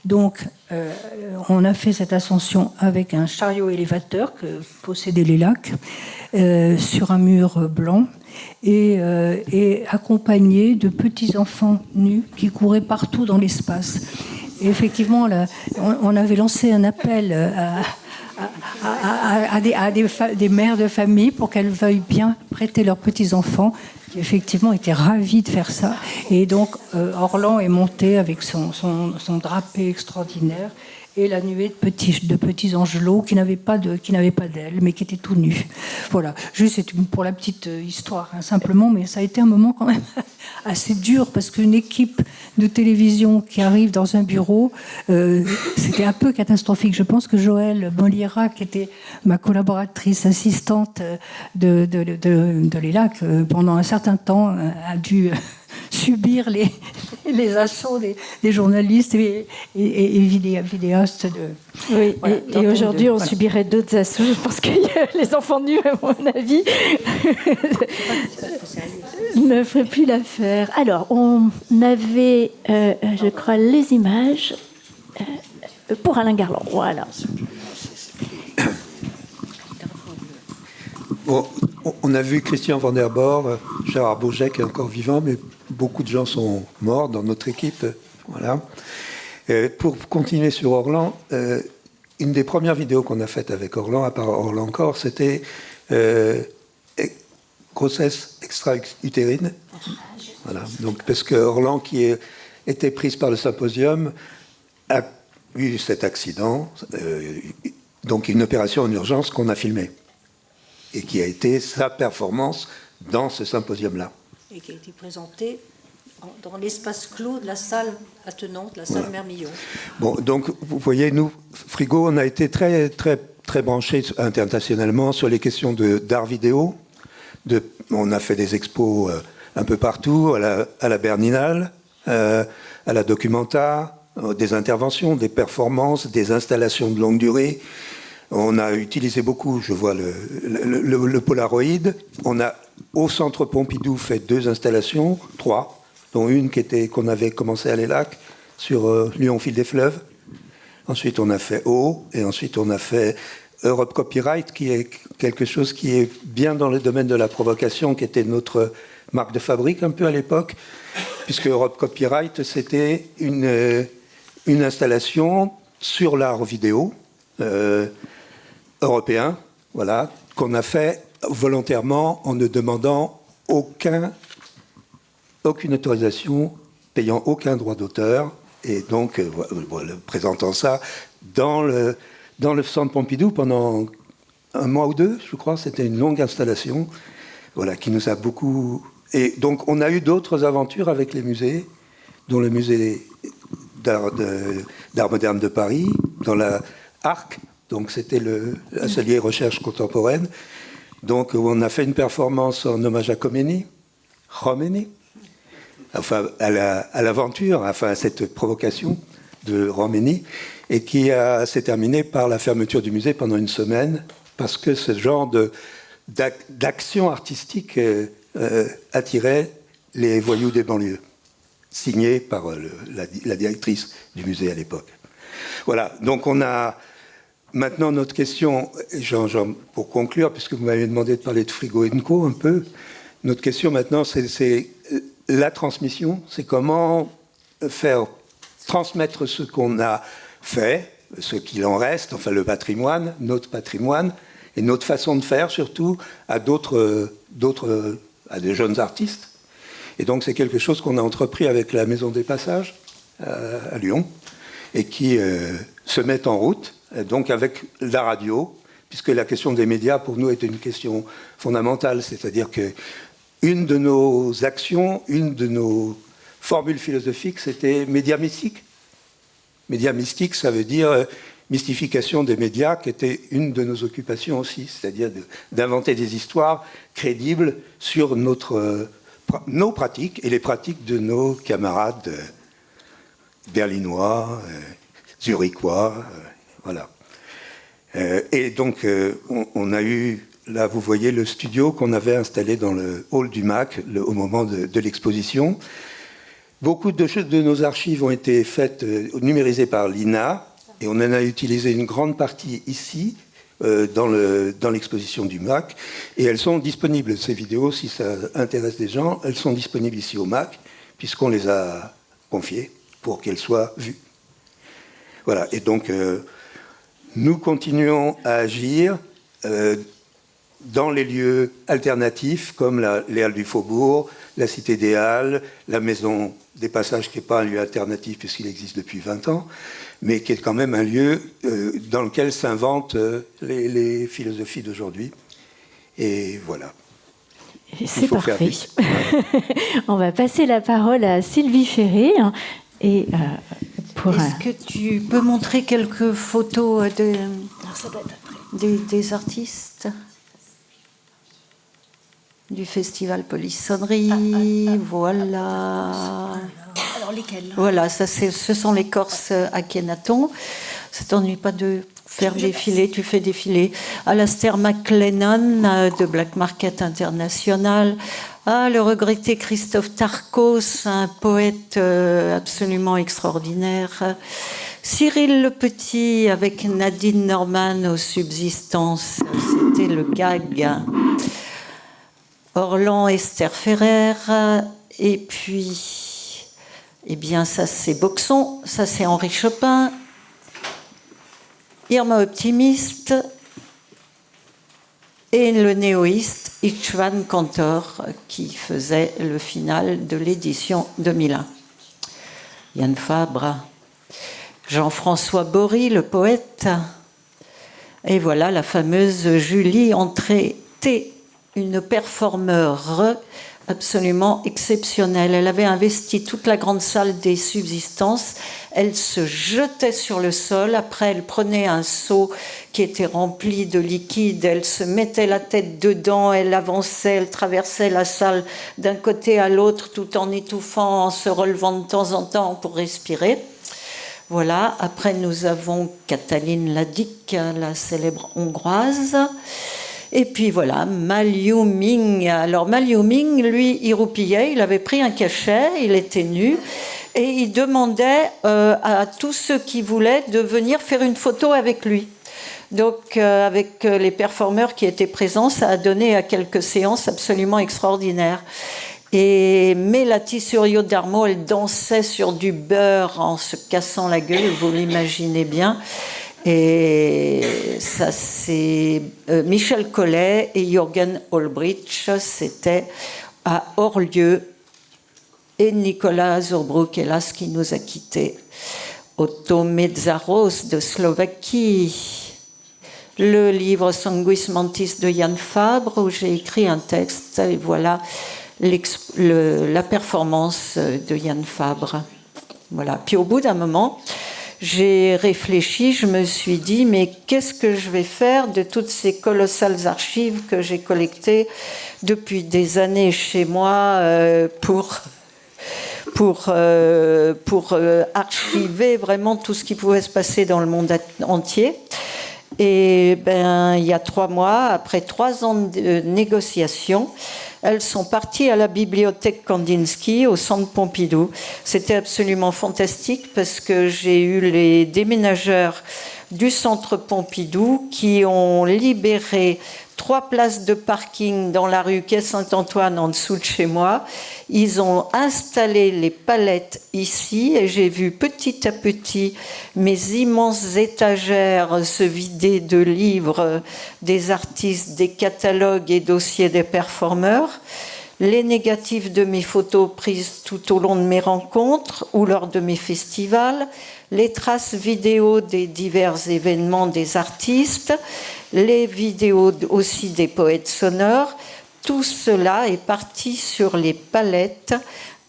Speaker 3: Donc, on a fait cette ascension avec un chariot élévateur que possédaient les lacs sur un mur blanc et accompagné de petits enfants nus qui couraient partout dans l'espace. Et effectivement, là, on avait lancé un appel à des mères de famille pour qu'elles veuillent bien prêter leurs petits-enfants, qui effectivement étaient ravis de faire ça. Et donc, Orlan est monté avec son drapé extraordinaire et la nuée de petits angelots qui n'avaient pas d'ailes, mais qui étaient tout nus. Voilà, juste c'est pour la petite histoire, hein, simplement, mais ça a été un moment quand même assez dur, parce qu'une équipe de télévision qui arrive dans un bureau, c'était un peu catastrophique. Je pense que Joëlle Moliera, qui était ma collaboratrice assistante de l'ELAC, pendant un certain temps, a dû subir les assauts des journalistes et vidéastes.
Speaker 1: Oui,
Speaker 3: voilà,
Speaker 1: et aujourd'hui, on subirait d'autres assauts. Je pense que les enfants nus, à mon avis, ne feraient plus l'affaire. Alors, on avait, je crois, les images pour Alain Garland. Voilà.
Speaker 4: Bon, on a vu Christian van der Bor, Gérard Bourget qui est encore vivant, mais beaucoup de gens sont morts dans notre équipe. Voilà. Pour continuer sur Orlan, une des premières vidéos qu'on a faites avec Orlan, à part Orlan encore, c'était grossesse extra-utérine. Voilà. Donc, parce que Orlan, qui était prise par le symposium, a eu cet accident, donc une opération en urgence qu'on a filmée, et qui a été sa performance dans ce symposium-là.
Speaker 3: Et qui a été présentée dans l'espace clos de la salle attenante, la salle Mermillon.
Speaker 4: Bon, donc, vous voyez, nous, Frigo, on a été très, très, très branchés internationalement sur les questions d'art vidéo. On a fait des expos un peu partout, à la Berninale, à la Documenta, des interventions, des performances, des installations de longue durée. On a utilisé beaucoup, je vois, le Polaroid. On a, au Centre Pompidou, fait 2 installations, 3, dont une qu'on avait commencé à l'ELAC, sur Lyon, fil des fleuves. Ensuite, on a fait Eau, et ensuite, on a fait Europe Copyright, qui est quelque chose qui est bien dans le domaine de la provocation, qui était notre marque de fabrique un peu à l'époque, puisque Europe Copyright, c'était une installation sur l'art vidéo, européen, voilà, qu'on a fait volontairement en ne demandant aucune autorisation, payant aucun droit d'auteur, et donc présentant ça dans le Centre Pompidou pendant 1 mois ou 2, je crois. C'était une longue installation, voilà, qui nous a beaucoup... Et donc on a eu d'autres aventures avec les musées, dont le musée d'art moderne de Paris, dans la Arc. Donc c'était l'atelier recherche contemporaine. Donc on a fait une performance en hommage à Khomeini, enfin à l'aventure, enfin à cette provocation de Khomeini, et qui s'est terminée par la fermeture du musée pendant 1 semaine, parce que ce genre d'action artistique attirait les voyous des banlieues, signé par la directrice du musée à l'époque. Voilà, donc on a... Maintenant, notre question, pour conclure, puisque vous m'avez demandé de parler de Frigo & Co un peu, notre question maintenant, c'est la transmission, c'est comment faire transmettre ce qu'on a fait, ce qu'il en reste, enfin le patrimoine, notre patrimoine, et notre façon de faire surtout, à des jeunes artistes. Et donc c'est quelque chose qu'on a entrepris avec la Maison des Passages à Lyon, et qui se met en route, donc avec la radio, puisque la question des médias, pour nous, était une question fondamentale. C'est-à-dire qu'une de nos actions, une de nos formules philosophiques, c'était médias mystiques. Médias mystiques, ça veut dire mystification des médias, qui était une de nos occupations aussi, c'est-à-dire d'inventer des histoires crédibles sur nos pratiques et les pratiques de nos camarades berlinois, zurichois, voilà. Et donc, on a eu, là, vous voyez le studio qu'on avait installé dans le hall du MAC au moment de l'exposition. Beaucoup de nos archives ont été faites, numérisées par l'INA, et on en a utilisé une grande partie ici, dans l'exposition du MAC, et elles sont disponibles, ces vidéos, si ça intéresse des gens, elles sont disponibles ici au MAC, puisqu'on les a confiées pour qu'elles soient vues. Voilà, et donc nous continuons à agir dans les lieux alternatifs, comme les Halles du Faubourg, la Cité des Halles, la Maison des Passages, qui n'est pas un lieu alternatif puisqu'il existe depuis 20 ans, mais qui est quand même un lieu dans lequel s'inventent les philosophies d'aujourd'hui. Et voilà.
Speaker 1: C'est parfait. On va passer la parole à Sylvie Ferré. Et,
Speaker 6: est-ce que tu peux montrer quelques photos des artistes du festival Polissonnerie? Voilà.
Speaker 3: Alors lesquels?
Speaker 6: Voilà, ce sont les Corses Akhenaton. Ça t'ennuie pas de faire défiler? Tu fais défiler Alastair McLennan de Black Market International. Le regretté Christophe Tarkos, un poète absolument extraordinaire. Cyril Le Petit avec Nadine Norman aux Subsistances, c'était le gag. Orlan Esther Ferrer, et puis, eh bien, ça c'est Boxon, ça c'est Henri Chopin, Irma Optimiste, et le néoïste Istvan Kantor, qui faisait le final de l'édition 2001. Yann Fabre, Jean-François Bory, le poète, et voilà la fameuse Julie Entrée-T, une performeure absolument exceptionnelle. Elle avait investi toute la grande salle des Subsistances. Elle se jetait sur le sol. Après, elle prenait un seau qui était rempli de liquide. Elle se mettait la tête dedans. Elle avançait. Elle traversait la salle d'un côté à l'autre tout en étouffant, en se relevant de temps en temps pour respirer. Voilà. Après, nous avons Katalin Ladik, la célèbre hongroise. Et puis voilà, Ma Liu Ming. Alors Ma Liu Ming, lui, il roupillait, il avait pris un cachet, il était nu, et il demandait à tous ceux qui voulaient de venir faire une photo avec lui. Donc avec les performeurs qui étaient présents, ça a donné à quelques séances absolument extraordinaires. Et Mélati Surio Darmo, elle dansait sur du beurre en se cassant la gueule, vous l'imaginez bien. Et ça, c'est Michel Collet et Jürgen Olbrich, c'était à Orlieu. Et Nicolas Zurbrook, hélas, qui nous a quittés. Otto Metzaros de Slovaquie. Le livre Sanguis Mantis de Yann Fabre, où j'ai écrit un texte. Et voilà la performance de Yann Fabre. Voilà. Puis au bout d'un moment, j'ai réfléchi, je me suis dit, mais qu'est-ce que je vais faire de toutes ces colossales archives que j'ai collectées depuis des années chez moi pour archiver vraiment tout ce qui pouvait se passer dans le monde entier. Et il y a 3 mois, après 3 ans de négociations, elles sont parties à la bibliothèque Kandinsky, au centre Pompidou. C'était absolument fantastique parce que j'ai eu les déménageurs du centre Pompidou qui ont libéré 3 places de parking dans la rue Quai Saint-Antoine en dessous de chez moi. Ils ont installé les palettes ici et j'ai vu petit à petit mes immenses étagères se vider de livres des artistes, des catalogues et dossiers des performeurs, les négatifs de mes photos prises tout au long de mes rencontres ou lors de mes festivals, les traces vidéo des divers événements des artistes, les vidéos aussi des poètes sonores. Tout cela est parti sur les palettes,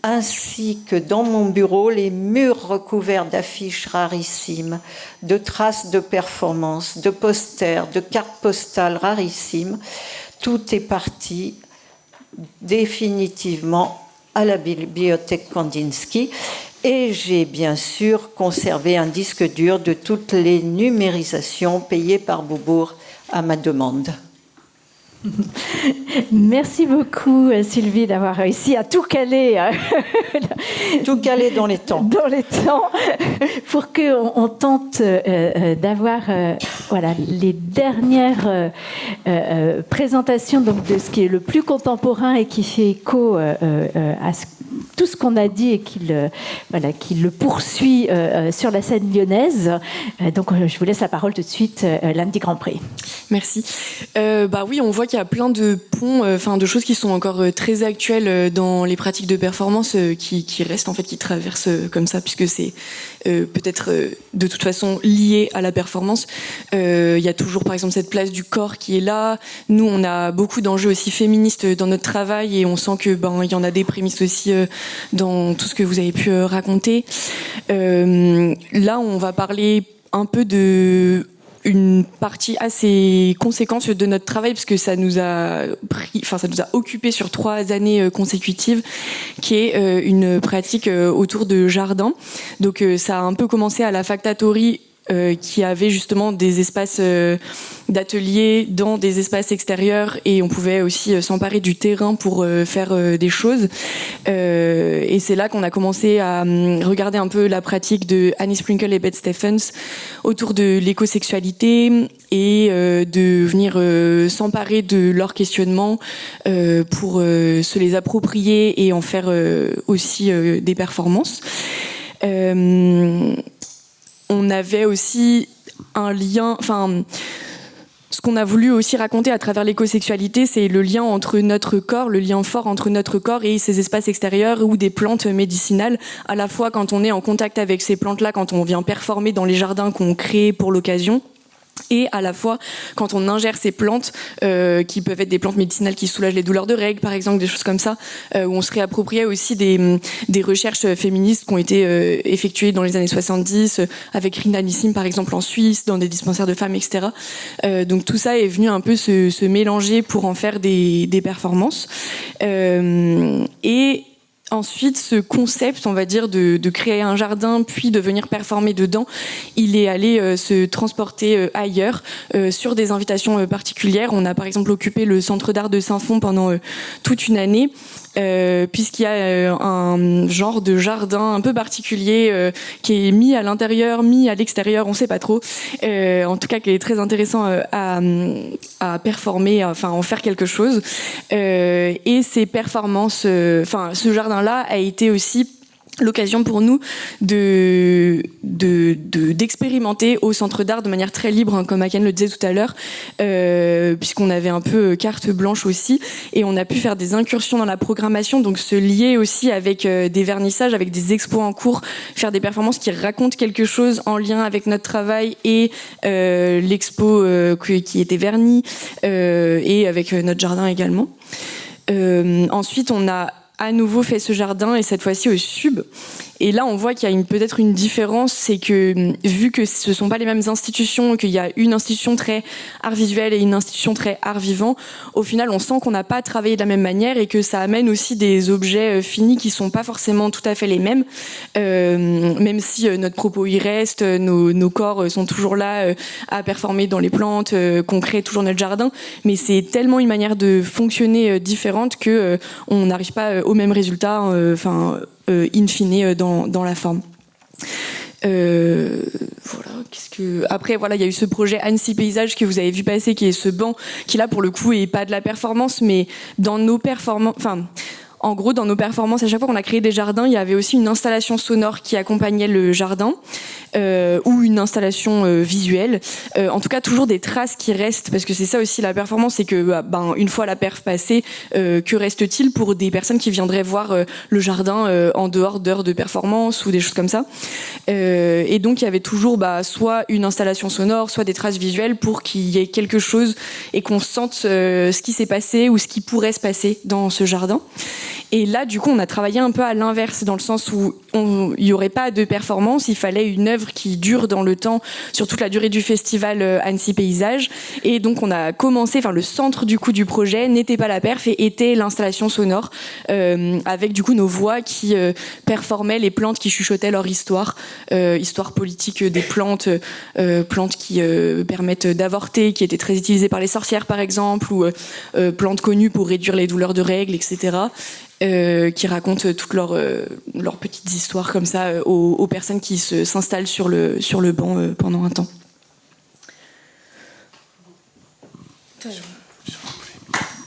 Speaker 6: ainsi que dans mon bureau, les murs recouverts d'affiches rarissimes, de traces de performances, de posters, de cartes postales rarissimes. Tout est parti définitivement à la bibliothèque Kandinsky. Et j'ai bien sûr conservé un disque dur de toutes les numérisations payées par Beaubourg à ma demande.
Speaker 1: Merci beaucoup, Sylvie, d'avoir réussi à tout caler.
Speaker 6: Tout caler dans les temps.
Speaker 1: Dans les temps, pour qu'on tente d'avoir voilà, les dernières présentations donc, de ce qui est le plus contemporain et qui fait écho à tout ce qu'on a dit et qui le poursuit sur la scène lyonnaise. Donc, je vous laisse la parole tout de suite, Landy Grandpré.
Speaker 8: Merci. Oui, on voit qu'il y a plein de ponts, de choses qui sont encore très actuelles dans les pratiques de performance qui restent, en fait, qui traversent comme ça, puisque c'est peut-être de toute façon lié à la performance. Il y a toujours, par exemple, cette place du corps qui est là. Nous, on a beaucoup d'enjeux aussi féministes dans notre travail et on sent que il y en a des prémices aussi dans tout ce que vous avez pu raconter. Là, on va parler un peu de une partie assez conséquente de notre travail, parce que ça nous a occupé sur 3 années consécutives, qui est une pratique autour de jardins. Donc ça a un peu commencé à la Factatory, qui avait justement des espaces d'ateliers dans des espaces extérieurs, et on pouvait aussi s'emparer du terrain pour faire des choses. Et c'est là qu'on a commencé à regarder un peu la pratique de Annie Sprinkle et Beth Stephens autour de l'écosexualité et de venir s'emparer de leurs questionnements pour se les approprier et en faire aussi des performances. On avait aussi un lien, ce qu'on a voulu aussi raconter à travers l'écosexualité, c'est le lien entre notre corps, le lien fort entre notre corps et ces espaces extérieurs ou des plantes médicinales, à la fois quand on est en contact avec ces plantes-là, quand on vient performer dans les jardins qu'on crée pour l'occasion, et à la fois quand on ingère ces plantes qui peuvent être des plantes médicinales qui soulagent les douleurs de règles, par exemple, des choses comme ça, où on se réappropriait aussi des recherches féministes qui ont été effectuées dans les années 70 avec Rina Nissim, par exemple, en Suisse, dans des dispensaires de femmes, etc. Donc tout ça est venu un peu se mélanger pour en faire des performances. Et ensuite, ce concept, on va dire, de créer un jardin puis de venir performer dedans, il est allé se transporter ailleurs, sur des invitations particulières. On a par exemple occupé le Centre d'art de Saint-Fond pendant toute une année, puisqu'il y a un genre de jardin un peu particulier qui est mis à l'intérieur, mis à l'extérieur, on sait pas trop. En tout cas, qui est très intéressant à performer, enfin en faire quelque chose. Et ces performances, ce jardin-là a été aussi l'occasion pour nous d'expérimenter au Centre d'art de manière très libre, hein, comme Aken le disait tout à l'heure, puisqu'on avait un peu carte blanche aussi, et on a pu faire des incursions dans la programmation, donc se lier aussi avec des vernissages, avec des expos en cours, faire des performances qui racontent quelque chose en lien avec notre travail et l'expo qui était vernie, et avec notre jardin également. Ensuite, on a à nouveau fait ce jardin, et cette fois-ci au Sub. Et là, on voit qu'il y a peut-être une différence, c'est que vu que ce ne sont pas les mêmes institutions, qu'il y a une institution très art visuel et une institution très art vivant, au final, on sent qu'on n'a pas travaillé de la même manière et que ça amène aussi des objets finis qui ne sont pas forcément tout à fait les mêmes, même si notre propos y reste, nos corps sont toujours là à performer dans les plantes, qu'on crée toujours notre jardin, mais c'est tellement une manière de fonctionner différente que on n'arrive pas au même résultat, in fine dans la forme. Après, voilà, il y a eu ce projet Annecy Paysage que vous avez vu passer, qui est ce banc qui là pour le coup est pas de la performance, mais dans nos performances, en gros, dans nos performances, à chaque fois qu'on a créé des jardins, il y avait aussi une installation sonore qui accompagnait le jardin, ou une installation visuelle. En tout cas, toujours des traces qui restent, parce que c'est ça aussi la performance, c'est que une fois la perf passée, que reste-t-il pour des personnes qui viendraient voir le jardin en dehors d'heures de performance ou des choses comme ça. Et donc, il y avait toujours soit une installation sonore, soit des traces visuelles pour qu'il y ait quelque chose et qu'on sente ce qui s'est passé ou ce qui pourrait se passer dans ce jardin. Et là, du coup, on a travaillé un peu à l'inverse, dans le sens où il n'y aurait pas de performance, il fallait une œuvre qui dure dans le temps, sur toute la durée du festival Annecy Paysage. Et donc on a commencé, le centre du coup du projet n'était pas la perf et était l'installation sonore, avec du coup nos voix qui performaient les plantes qui chuchotaient leur histoire, histoire politique des plantes, plantes qui permettent d'avorter, qui étaient très utilisées par les sorcières par exemple, ou plantes connues pour réduire les douleurs de règles, etc. Qui racontent toutes leurs petites histoires comme ça aux personnes qui s'installent sur le banc pendant un temps.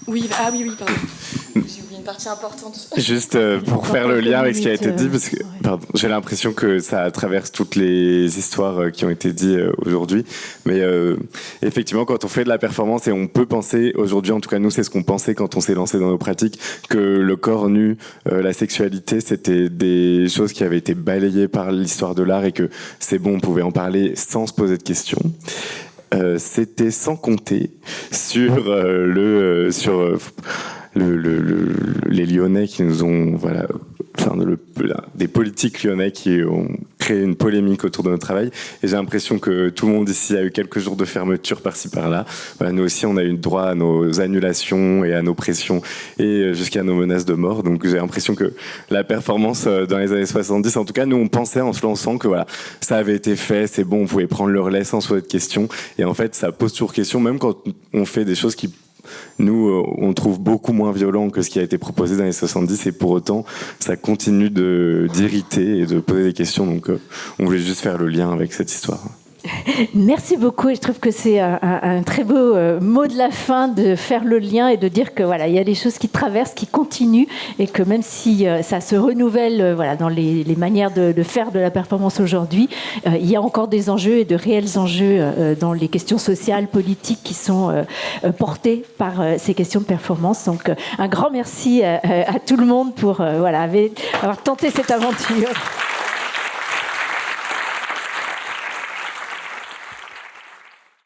Speaker 8: Oui, pardon. J'ai oublié une partie importante.
Speaker 7: Juste pour faire le lien avec ce qui a été dit, parce que j'ai l'impression que ça traverse toutes les histoires qui ont été dites aujourd'hui. Mais effectivement, quand on fait de la performance, et on peut penser, aujourd'hui en tout cas nous, c'est ce qu'on pensait quand on s'est lancé dans nos pratiques, que le corps nu, la sexualité, c'était des choses qui avaient été balayées par l'histoire de l'art et que c'est bon, on pouvait en parler sans se poser de questions. C'était sans compter sur les Lyonnais qui nous ont des politiques lyonnais qui ont créé une polémique autour de notre travail, et j'ai l'impression que tout le monde ici a eu quelques jours de fermeture par-ci par-là. Nous aussi on a eu droit à nos annulations et à nos pressions et jusqu'à nos menaces de mort, donc j'ai l'impression que la performance dans les années 70, en tout cas nous on pensait en se lançant que ça avait été fait, c'est bon, on pouvait prendre le relais sans se poser de questions, et en fait ça pose toujours question, même quand on fait des choses qui nous, on trouve beaucoup moins violent que ce qui a été proposé dans les 70, et pour autant, ça continue d'irriter et de poser des questions. Donc, on voulait juste faire le lien avec cette histoire.
Speaker 1: Merci beaucoup, et je trouve que c'est un très beau mot de la fin, de faire le lien et de dire que il y a des choses qui traversent, qui continuent, et que même si ça se renouvelle dans les manières de faire de la performance aujourd'hui, il y a encore des enjeux, et de réels enjeux dans les questions sociales, politiques qui sont portées par ces questions de performance. Donc un grand merci à tout le monde pour avoir tenté cette aventure.